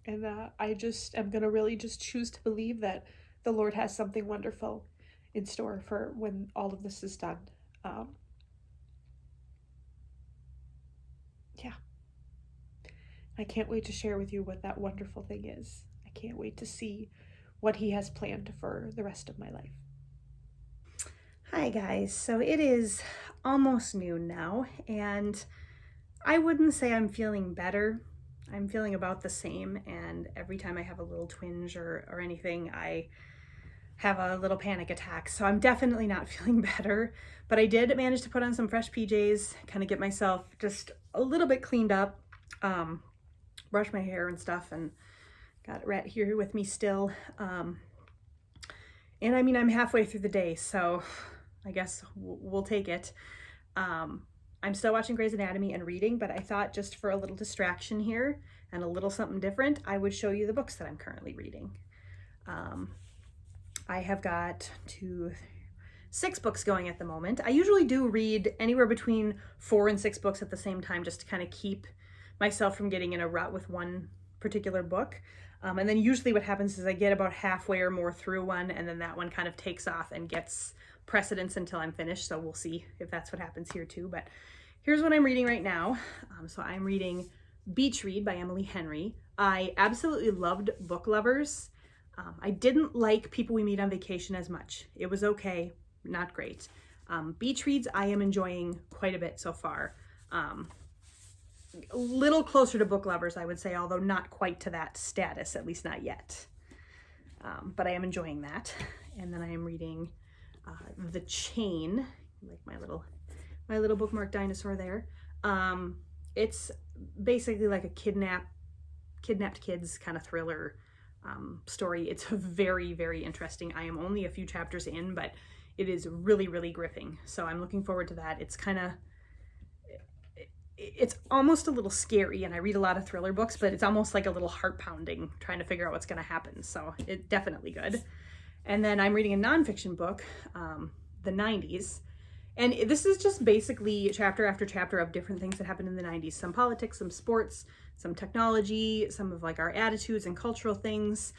And I just am going to really just choose to believe that the Lord has something wonderful in store for when all of this is done. Yeah. I can't wait to share with you what that wonderful thing is. I can't wait to see what he has planned for the rest of my life. Hi guys, so it is almost noon now, and I wouldn't say I'm feeling better. I'm feeling about the same, and every time I have a little twinge or anything, I have a little panic attack. So I'm definitely not feeling better, but I did manage to put on some fresh PJs, kind of get myself just a little bit cleaned up, brush my hair and stuff, and got Rhett here with me still. And I mean, I'm halfway through the day, so I guess we'll take it. I'm still watching Grey's Anatomy and reading, but I thought just for a little distraction here and a little something different, I would show you the books that I'm currently reading. I have got 6 books going at the moment. I usually do read anywhere between 4 and 6 books at the same time, just to kind of keep myself from getting in a rut with one particular book. And then usually what happens is I get about halfway or more through one, and then that one kind of takes off and gets precedence until I'm finished. So we'll see if that's what happens here too. But here's what I'm reading right now. So I'm reading Beach Read by Emily Henry. I absolutely loved Book Lovers. I didn't like People We Meet on Vacation as much. It was okay, not great. Beach Reads I am enjoying quite a bit so far. A little closer to Book Lovers, I would say, although not quite to that status, at least not yet. But I am enjoying that. And then I am reading The Chain, like my little bookmark dinosaur there. It's basically like a kidnapped kids kind of thriller story. It's very, very interesting. I am only a few chapters in, but it is really, really gripping. So I'm looking forward to that. It's almost a little scary, and I read a lot of thriller books, but it's almost like a little heart pounding trying to figure out what's going to happen. So it's definitely good. And then I'm reading a nonfiction book, the 90s. And this is just basically chapter after chapter of different things that happened in the 90s. Some politics, some sports, some technology, some of like our attitudes and cultural things.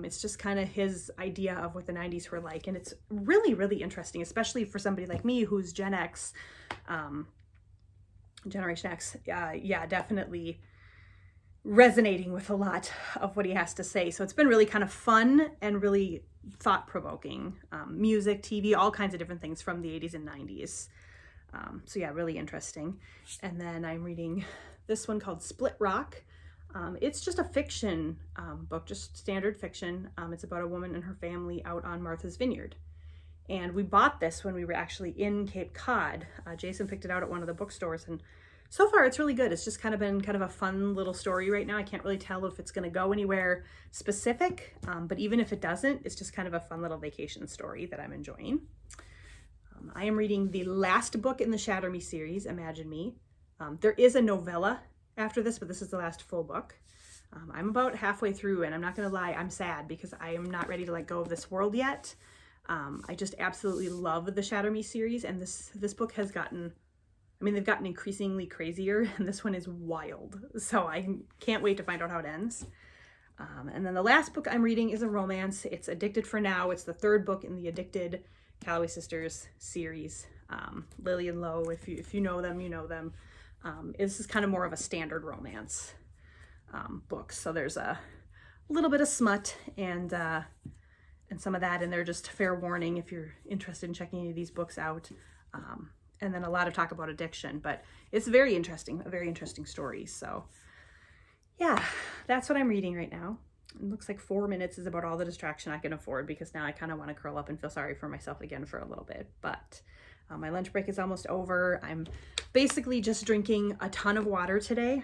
It's just kind of his idea of what the 90s were like. And it's really, really interesting, especially for somebody like me who's Gen X, Generation X. Yeah, definitely resonating with a lot of what he has to say. So it's been really kind of fun and really thought-provoking. Music, TV, all kinds of different things from the 80s and 90s. So yeah, really interesting. And then I'm reading this one called Split Rock. It's just a fiction book, just standard fiction. It's about a woman and her family out on Martha's Vineyard. And we bought this when we were actually in Cape Cod. Jason picked it out at one of the bookstores, and so far it's really good. It's just kind of been kind of a fun little story right now. I can't really tell if it's going to go anywhere specific, but even if it doesn't, it's just kind of a fun little vacation story that I'm enjoying. I am reading the last book in the Shatter Me series, Imagine Me. There is a novella after this, but this is the last full book. I'm about halfway through, and I'm not going to lie, I'm sad because I am not ready to let go of this world yet. I just absolutely love the Shatter Me series, and this book has gotten, I mean, they've gotten increasingly crazier, and this one is wild. So I can't wait to find out how it ends. And then the last book I'm reading is a romance. It's Addicted for Now. It's the 3rd book in the Addicted Calloway Sisters series. Lily and Lowe, if you know them, you know them. This is kind of more of a standard romance book. So there's a little bit of smut and some of that in there, just fair warning if you're interested in checking any of these books out. And then a lot of talk about addiction, but it's very interesting, a very interesting story. So yeah, that's what I'm reading right now. It looks like 4 minutes is about all the distraction I can afford, because now I kind of want to curl up and feel sorry for myself again for a little bit. But my lunch break is almost over. I'm basically just drinking a ton of water today.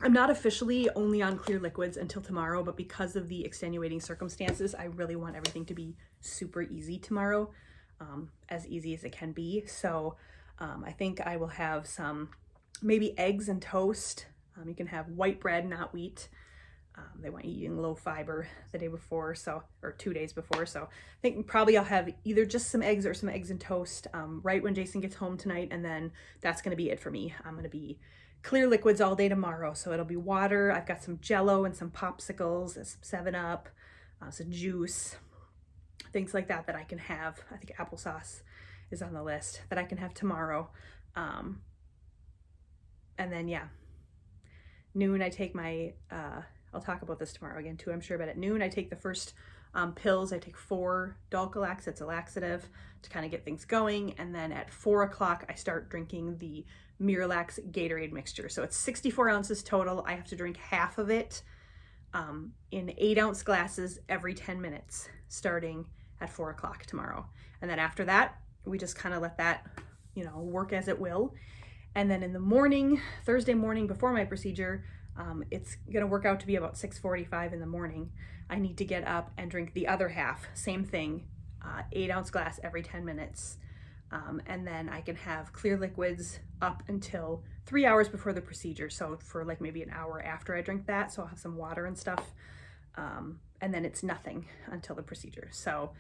I'm not officially only on clear liquids until tomorrow, but because of the extenuating circumstances, I really want everything to be super easy tomorrow, as easy as it can be. So I think I will have some maybe eggs and toast. You can have white bread, not wheat. They want you eating low fiber the day before, or 2 days before. So I think probably I'll have either just some eggs or some eggs and toast right when Jason gets home tonight. And then that's going to be it for me. I'm going to be clear liquids all day tomorrow. So it'll be water. I've got some Jello and some popsicles, some 7-Up, some juice, things like that I can have. I think applesauce is on the list that I can have tomorrow. And then, yeah, noon I take my, I'll talk about this tomorrow again too, I'm sure, but at noon I take the first pills. I take 4 Dulcolax, it's a laxative to kind of get things going. And then at 4 o'clock I start drinking the Miralax Gatorade mixture. So it's 64 ounces total. I have to drink half of it in 8-ounce glasses every 10 minutes, starting at 4 o'clock tomorrow. And then after that, we just kind of let that, work as it will. And then in the morning, Thursday morning before my procedure, it's going to work out to be about 6:45 in the morning. I need to get up and drink the other half, same thing, 8-ounce glass every 10 minutes. And then I can have clear liquids up until 3 hours before the procedure. So for like maybe an hour after I drink that. So I'll have some water and stuff. And then it's nothing until the procedure. So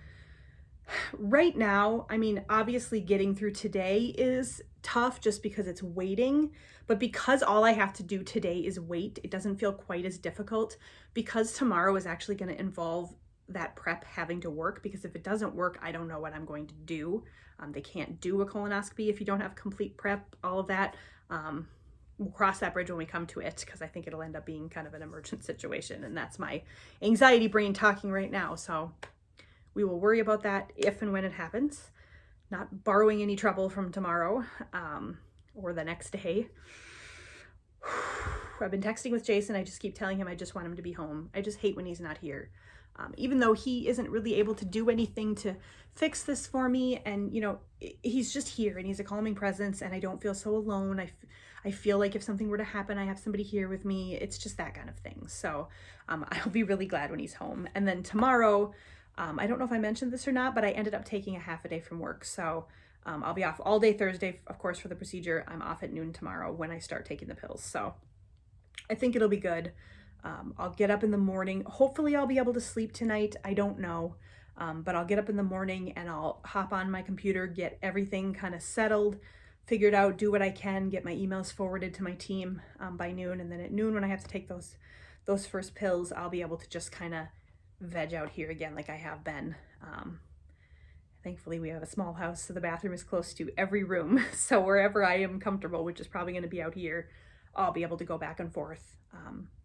right now, I mean, obviously getting through today is tough just because it's waiting, but because all I have to do today is wait, it doesn't feel quite as difficult, because tomorrow is actually going to involve that prep having to work, because if it doesn't work, I don't know what I'm going to do. They can't do a colonoscopy if you don't have complete prep, all of that. We'll cross that bridge when we come to it, because I think it'll end up being kind of an emergent situation, and that's my anxiety brain talking right now. So we will worry about that if and when it happens. Not borrowing any trouble from tomorrow or the next day. I've been texting with Jason. I just keep telling him I just want him to be home. I just hate when he's not here. Even though he isn't really able to do anything to fix this for me. And, he's just here and he's a calming presence, and I don't feel so alone. I feel like if something were to happen, I have somebody here with me. It's just that kind of thing. So I'll be really glad when he's home. And then tomorrow, I don't know if I mentioned this or not, but I ended up taking a half a day from work. So I'll be off all day Thursday, of course, for the procedure. I'm off at noon tomorrow when I start taking the pills. So I think it'll be good. I'll get up in the morning. Hopefully I'll be able to sleep tonight. I don't know. But I'll get up in the morning and I'll hop on my computer, get everything kind of settled, figured out, do what I can, get my emails forwarded to my team by noon. And then at noon, when I have to take those first pills, I'll be able to just kind of veg out here again like I have been. Thankfully, we have a small house, so the bathroom is close to every room. So wherever I am comfortable, which is probably going to be out here, I'll be able to go back and forth.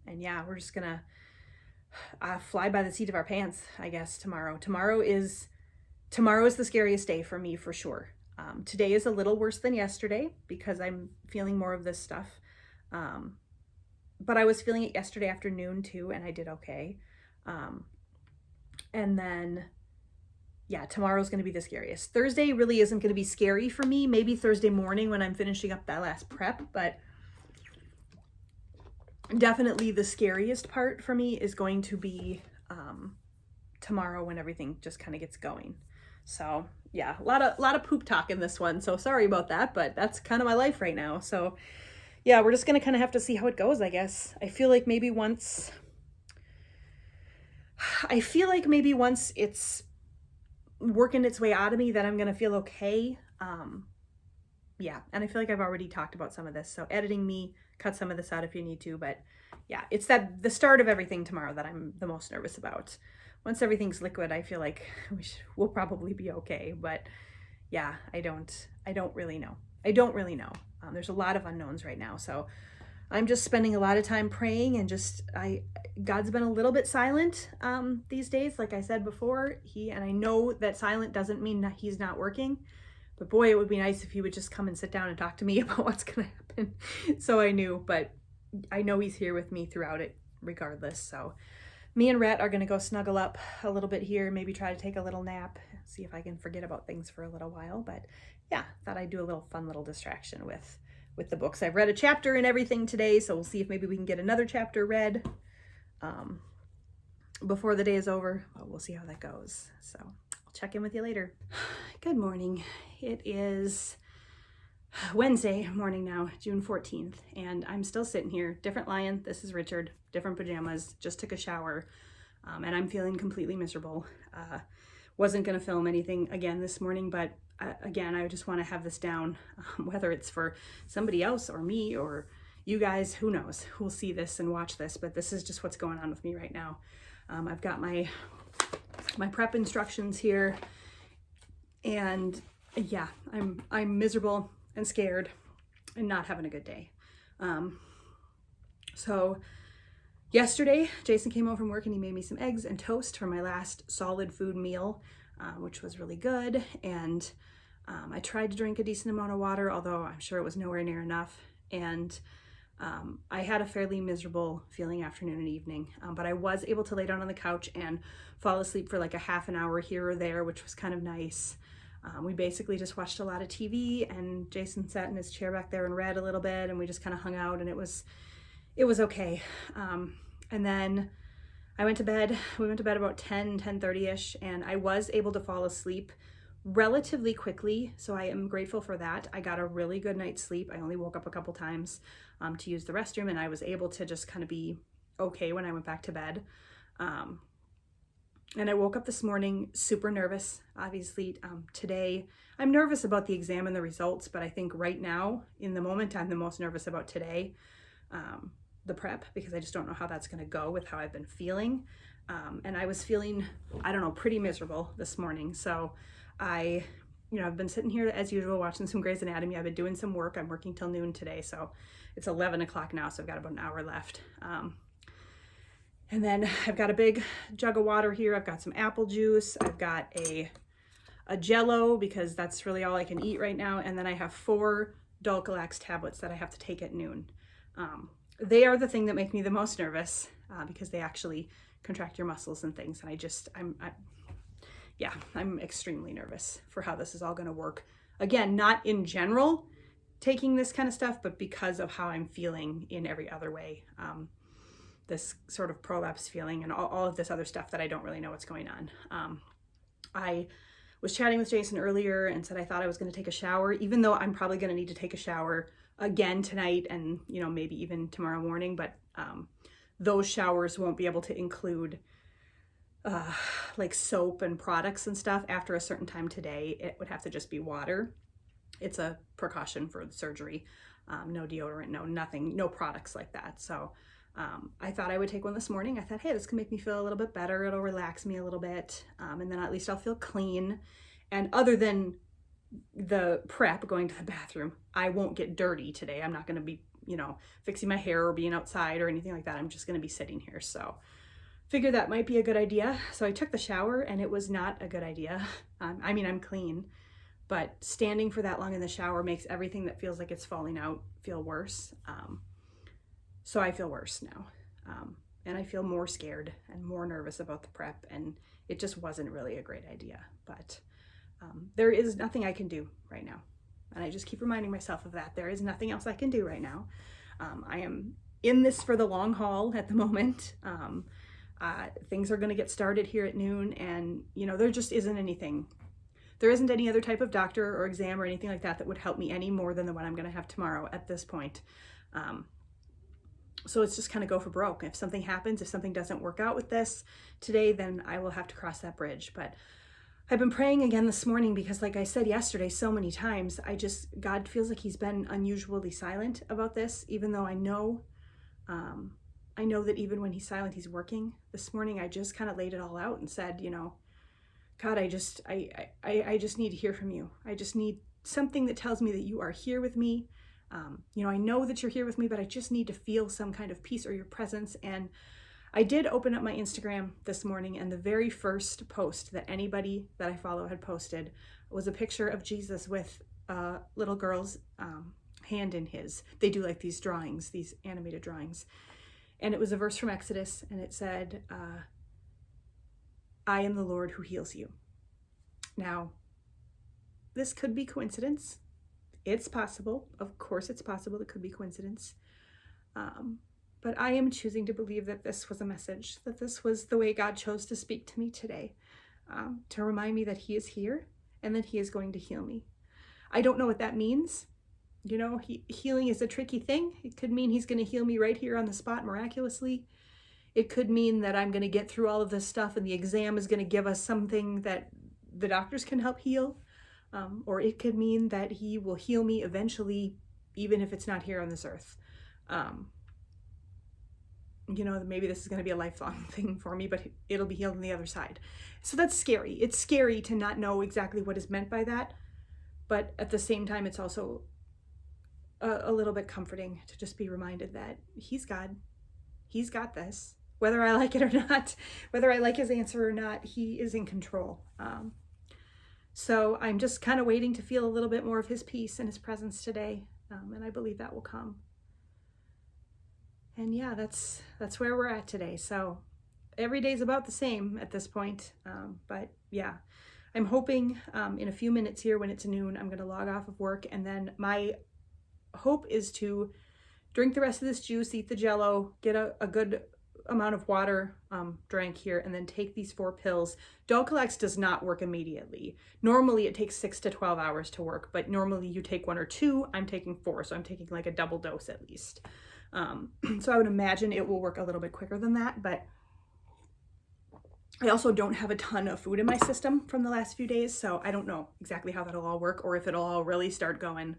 And yeah, we're just going to fly by the seat of our pants, I guess, tomorrow. Tomorrow is the scariest day for me, for sure. Today is a little worse than yesterday because I'm feeling more of this stuff. But I was feeling it yesterday afternoon too, and I did okay. And then, yeah, tomorrow's going to be the scariest. Thursday really isn't going to be scary for me. Maybe Thursday morning when I'm finishing up that last prep, but definitely the scariest part for me is going to be tomorrow when everything just kind of gets going. So yeah, a lot of poop talk in this one. So sorry about that, but that's kind of my life right now. So yeah, we're just going to kind of have to see how it goes, I guess. I feel like maybe once it's working its way out of me, that I'm going to feel okay. Yeah. And I feel like I've already talked about some of this. So editing me, cut some of this out if you need to, but yeah, it's the start of everything tomorrow that I'm the most nervous about. Once everything's liquid, I feel like we'll probably be okay. But yeah, I don't really know. There's a lot of unknowns right now. So I'm just spending a lot of time praying, and God's been a little bit silent these days. Like I said before, and I know that silent doesn't mean that he's not working, but boy, it would be nice if he would just come and sit down and talk to me about what's going to happen. So I knew, but I know he's here with me throughout it regardless. So me and Rhett are going to go snuggle up a little bit here, maybe try to take a little nap, see if I can forget about things for a little while. But yeah, thought I'd do a little fun little distraction with the books. I've read a chapter and everything today, so we'll see if maybe we can get another chapter read before the day is over. But we'll see how that goes. So I'll check in with you later. Good morning. It is Wednesday morning now, June 14th, and I'm still sitting here. Different lion. This is Richard. Different pajamas. Just took a shower, and I'm feeling completely miserable. Wasn't going to film anything again this morning, but again, I just want to have this down, whether it's for somebody else or me or you guys, who knows, who'll see this and watch this, but this is just what's going on with me right now. I've got my prep instructions here, and yeah, I'm miserable and scared and not having a good day. So yesterday, Jason came home from work and he made me some eggs and toast for my last solid food meal, which was really good. And I tried to drink a decent amount of water, although I'm sure it was nowhere near enough. And I had a fairly miserable feeling afternoon and evening, but I was able to lay down on the couch and fall asleep for like a half an hour here or there, which was kind of nice. We basically just watched a lot of TV, and Jason sat in his chair back there and read a little bit, and we just kind of hung out, and it was okay. And then I went to bed. We went to bed about 10:30ish, and I was able to fall asleep relatively quickly, so I am grateful for that. I got a really good night's sleep. I only woke up a couple times to use the restroom, and I was able to just kind of be okay when I went back to bed. And I woke up this morning super nervous. Obviously, today I'm nervous about the exam and the results, but I think right now, in the moment, I'm the most nervous about today, the prep, because I just don't know how that's going to go with how I've been feeling. And I was feeling, I don't know, pretty miserable this morning. So I've been sitting here as usual watching some Grey's Anatomy. I've been doing some work. I'm working till noon today, so it's 11 o'clock now, so I've got about an hour left. And then I've got a big jug of water here. I've got some apple juice. I've got a Jello, because that's really all I can eat right now. And then I have 4 Dulcolax tablets that I have to take at noon. They are the thing that make me the most nervous, because they actually contract your muscles and things. And I'm extremely nervous for how this is all going to work. Again, not in general taking this kind of stuff, but because of how I'm feeling in every other way. This sort of prolapse feeling and all of this other stuff that I don't really know what's going on. I was chatting with Jason earlier and said I thought I was going to take a shower, even though I'm probably going to need to take a shower again tonight and, maybe even tomorrow morning. But those showers won't be able to include like soap and products and stuff after a certain time today. It would have to just be water. It's a precaution for the surgery. No deodorant, no nothing, no products like that. So I thought I would take one this morning. I thought, hey, this can make me feel a little bit better. It'll relax me a little bit. And then at least I'll feel clean. And other than the prep, going to the bathroom, I won't get dirty today. I'm not going to be, fixing my hair or being outside or anything like that. I'm just going to be sitting here. So figured that might be a good idea. So I took the shower and it was not a good idea. I'm clean, but standing for that long in the shower makes everything that feels like it's falling out feel worse. So I feel worse now, and I feel more scared and more nervous about the prep, and it just wasn't really a great idea. But there is nothing I can do right now, and I just keep reminding myself of that. There is nothing else I can do right now. I am in this for the long haul at the moment. Things are going to get started here at noon, and there just isn't anything. There isn't any other type of doctor or exam or anything like that that would help me any more than the one I'm going to have tomorrow at this point. So it's just kind of go for broke. If something happens, if something doesn't work out with this today, then I will have to cross that bridge. But I've been praying again this morning because, like I said yesterday so many times, God feels like he's been unusually silent about this, even though I know that even when he's silent, he's working. This morning, I just kind of laid it all out and said, God, I just need to hear from you. I just need something that tells me that you are here with me. I know that you're here with me, but I just need to feel some kind of peace or your presence. And I did open up my Instagram this morning, and the very first post that anybody that I follow had posted was a picture of Jesus with a little girl's hand in his. They do like these drawings, these animated drawings. And it was a verse from Exodus, and it said, I am the Lord who heals you. Now, this could be coincidence. It's possible. Of course, it's possible. It could be coincidence. But I am choosing to believe that this was a message, that this was the way God chose to speak to me today, to remind me that he is here and that he is going to heal me. I don't know what that means. You know, healing is a tricky thing. It could mean he's going to heal me right here on the spot miraculously. It could mean that I'm going to get through all of this stuff and the exam is going to give us something that the doctors can help heal. Or it could mean that he will heal me eventually, even if it's not here on this earth. You know, maybe this is going to be a lifelong thing for me, but it'll be healed on the other side. So that's scary. It's scary to not know exactly what is meant by that. But at the same time, it's also a little bit comforting to just be reminded that he's God. He's got this. Whether I like it or not, whether I like his answer or not, he is in control. So I'm just kind of waiting to feel a little bit more of his peace and his presence today. And I believe that will come. And yeah, that's where we're at today. So every day's about the same at this point. But yeah, I'm hoping in a few minutes here when it's noon, I'm going to log off of work. And then my hope is to drink the rest of this juice, eat the Jell-O, get a good amount of water drank here, and then take these 4 pills. Dulcolax does not work immediately. Normally it takes 6 to 12 hours to work, but normally you take 1 or 2. I'm taking 4, so I'm taking like a double dose at least. So I would imagine it will work a little bit quicker than that, but I also don't have a ton of food in my system from the last few days, so I don't know exactly how that'll all work or if it'll all really start going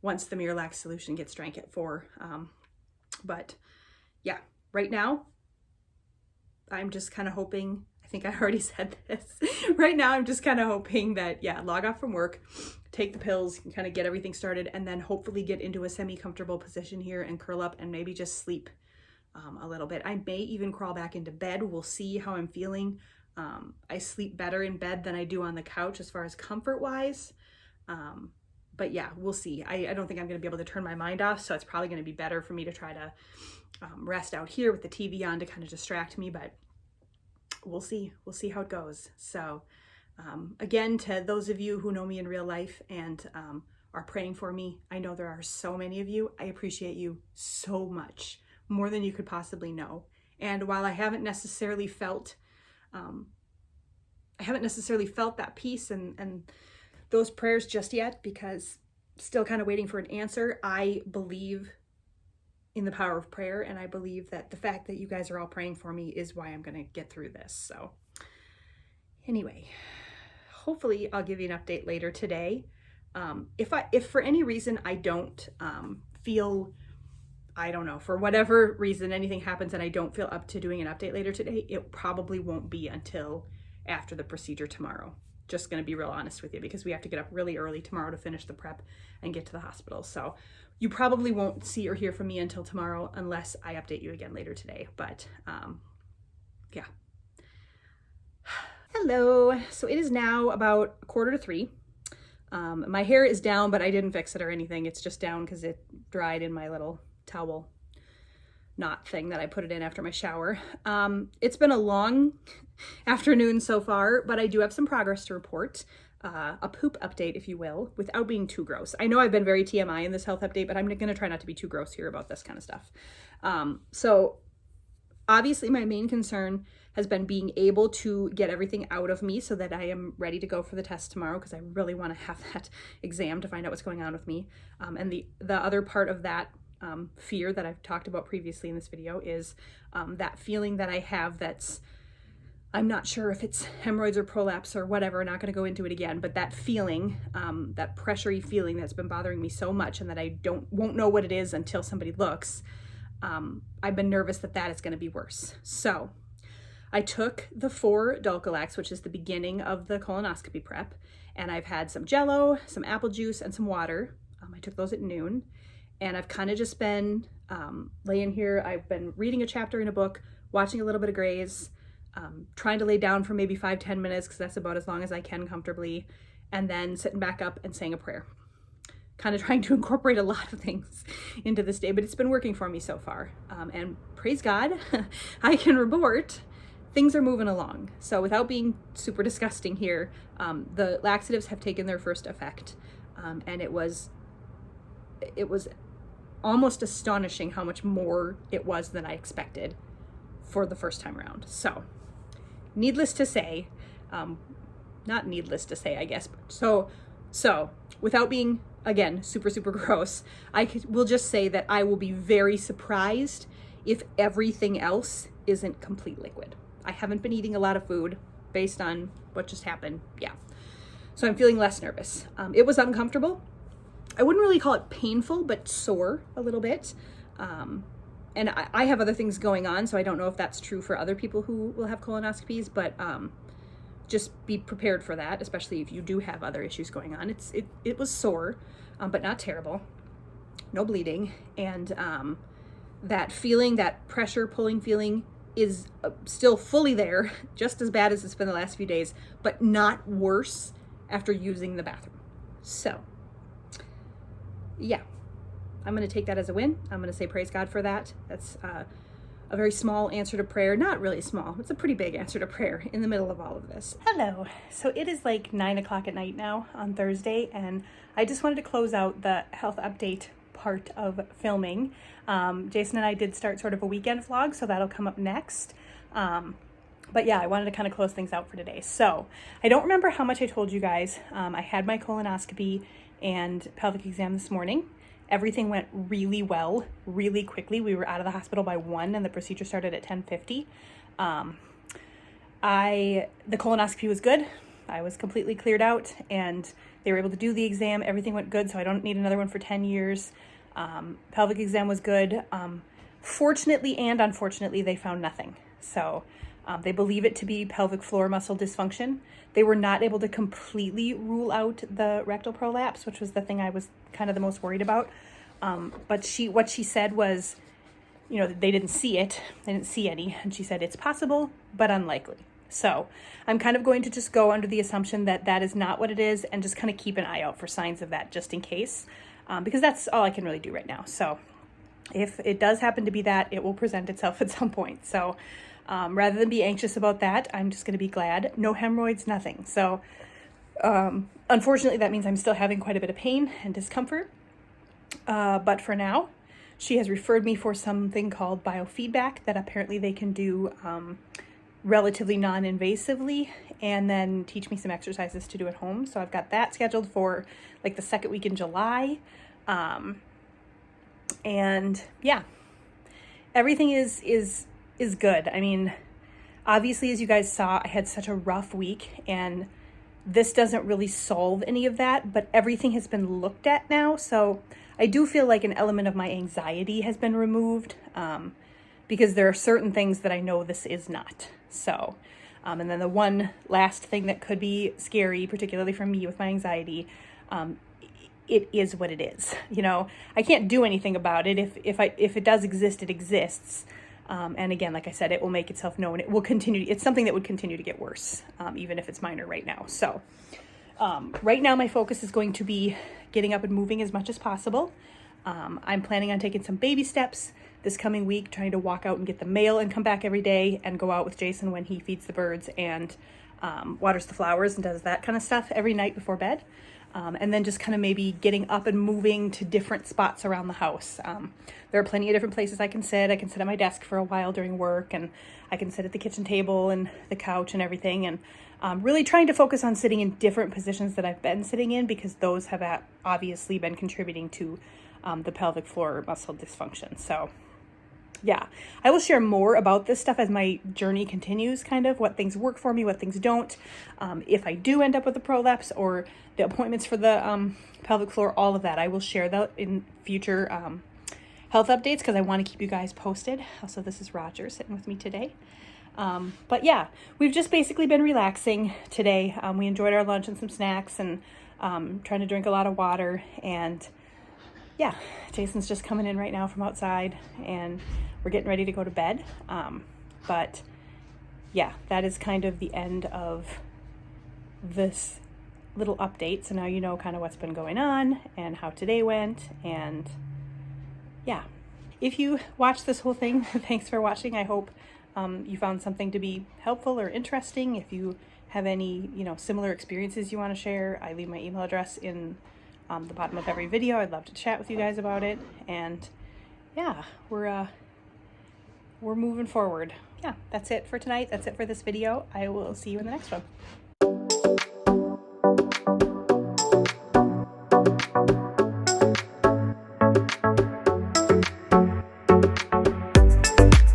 once the Miralax solution gets drank at 4. But yeah, right now, I'm just kind of hoping, I think I already said this, right now I'm just kind of hoping that, yeah, log off from work, take the pills, and kind of get everything started, and then hopefully get into a semi-comfortable position here and curl up and maybe just sleep a little bit. I may even crawl back into bed. We'll see how I'm feeling. I sleep better in bed than I do on the couch as far as comfort-wise. But yeah, we'll see. I don't think I'm going to be able to turn my mind off, so it's probably going to be better for me to try to rest out here with the TV on to kind of distract me, but we'll see. We'll see how it goes. So again, to those of you who know me in real life and are praying for me, I know there are so many of you. I appreciate you so much, more than you could possibly know. And while I haven't necessarily felt that peace and those prayers just yet, because still kind of waiting for an answer, I believe in the power of prayer, and I believe that the fact that you guys are all praying for me is why I'm going to get through this. So anyway, hopefully I'll give you an update later today. If for any reason I don't feel, I don't know, for whatever reason anything happens and I don't feel up to doing an update later today, it probably won't be until after the procedure tomorrow. Just going to be real honest with you, because we have to get up really early tomorrow to finish the prep and get to the hospital. So you probably won't see or hear from me until tomorrow unless I update you again later today. But yeah. Hello. So it is now about 2:45. My hair is down, but I didn't fix it or anything. It's just down because it dried in my little towel knot thing that I put it in after my shower. It's been a long afternoon so far, but I do have some progress to report. A poop update, if you will, without being too gross. I know I've been very TMI in this health update, but I'm going to try not to be too gross here about this kind of stuff. So obviously my main concern has been being able to get everything out of me so that I am ready to go for the test tomorrow, because I really want to have that exam to find out what's going on with me. And the other part of that fear that I've talked about previously in this video is that feeling that I have that's, I'm not sure if it's hemorrhoids or prolapse or whatever, I'm not going to go into it again, but that feeling, that pressury feeling that's been bothering me so much and that I won't know what it is until somebody looks, I've been nervous that that is going to be worse. So I took the 4 Dulcolax, which is the beginning of the colonoscopy prep, and I've had some Jell-O, some apple juice, and some water. I took those at noon, and I've kind of just been laying here. I've been reading a chapter in a book, watching a little bit of Grey's, trying to lay down for maybe 5-10 minutes, because that's about as long as I can comfortably, and then sitting back up and saying a prayer. Kind of trying to incorporate a lot of things into this day, but it's been working for me so far. And praise God, I can report things are moving along. So without being super disgusting here, the laxatives have taken their first effect. And it was almost astonishing how much more it was than I expected for the first time around. So needless to say, not needless to say, I guess. So without being again, super, super gross. Will just say that I will be very surprised if everything else isn't complete liquid. I haven't been eating a lot of food based on what just happened. Yeah. So I'm feeling less nervous. It was uncomfortable. I wouldn't really call it painful, but sore a little bit. And I have other things going on, so I don't know if that's true for other people who will have colonoscopies, but just be prepared for that, especially if you do have other issues going on. It was sore, but not terrible. No bleeding. And that feeling, that pressure pulling feeling is still fully there, just as bad as it's been the last few days, but not worse after using the bathroom. So, yeah. I'm going to take that as a win. I'm going to say praise God for that. That's a very small answer to prayer. Not really small. It's a pretty big answer to prayer in the middle of all of this. Hello. So it is like 9 o'clock at night now on Thursday, and I just wanted to close out the health update part of filming. Jason and I did start sort of a weekend vlog, so that'll come up next. But yeah, I wanted to kind of close things out for today. So I don't remember how much I told you guys. I had my colonoscopy and pelvic exam this morning. Everything went really well, really quickly. We were out of the hospital by 1 and the procedure started at 10:50. The colonoscopy was good. I was completely cleared out and they were able to do the exam. Everything went good, so I don't need another one for 10 years. Pelvic exam was good. Fortunately and unfortunately, they found nothing. So they believe it to be pelvic floor muscle dysfunction. They were not able to completely rule out the rectal prolapse, which was the thing I was kind of the most worried about. But what she said was, you know, they didn't see it. They didn't see any. And she said, it's possible, but unlikely. So I'm kind of going to just go under the assumption that that is not what it is and just kind of keep an eye out for signs of that just in case, because that's all I can really do right now. So if it does happen to be that, it will present itself at some point. So rather than be anxious about that, I'm just going to be glad. No hemorrhoids, nothing. So unfortunately, that means I'm still having quite a bit of pain and discomfort. But for now, she has referred me for something called biofeedback that apparently they can do relatively non-invasively and then teach me some exercises to do at home. So I've got that scheduled for like the second week in July. And yeah, everything is good. I mean, obviously, as you guys saw, I had such a rough week and this doesn't really solve any of that, but everything has been looked at now. So I do feel like an element of my anxiety has been removed because there are certain things that I know this is not. So, and then the one last thing that could be scary, particularly for me with my anxiety, it is what it is. You know, I can't do anything about it. If it does exist, it exists. And again, like I said, it will make itself known. It will continue. It's something that would continue to get worse, even if it's minor right now. So right now my focus is going to be getting up and moving as much as possible. I'm planning on taking some baby steps this coming week, trying to walk out and get the mail and come back every day and go out with Jason when he feeds the birds and waters the flowers and does that kind of stuff every night before bed. And then just kind of maybe getting up and moving to different spots around the house. There are plenty of different places I can sit. I can sit at my desk for a while during work, and I can sit at the kitchen table and the couch and everything. And really trying to focus on sitting in different positions that I've been sitting in, because those have obviously been contributing to the pelvic floor muscle dysfunction. So yeah, I will share more about this stuff as my journey continues, kind of what things work for me, what things don't. If I do end up with a prolapse or the appointments for the pelvic floor, all of that, I will share that in future health updates because I want to keep you guys posted. Also, this is Roger sitting with me today. But yeah, we've just basically been relaxing today. We enjoyed our lunch and some snacks and trying to drink a lot of water. And yeah, Jason's just coming in right now from outside and we're getting ready to go to bed. But yeah, that is kind of the end of this little update. So now you know kind of what's been going on and how today went. And yeah, if you watched this whole thing, thanks for watching. I hope you found something to be helpful or interesting. If you have any, similar experiences you want to share, I leave my email address in the bottom of every video. I'd love to chat with you guys about it. And yeah, we're moving forward. Yeah, that's it for tonight. That's it for this video. I will see you in the next one.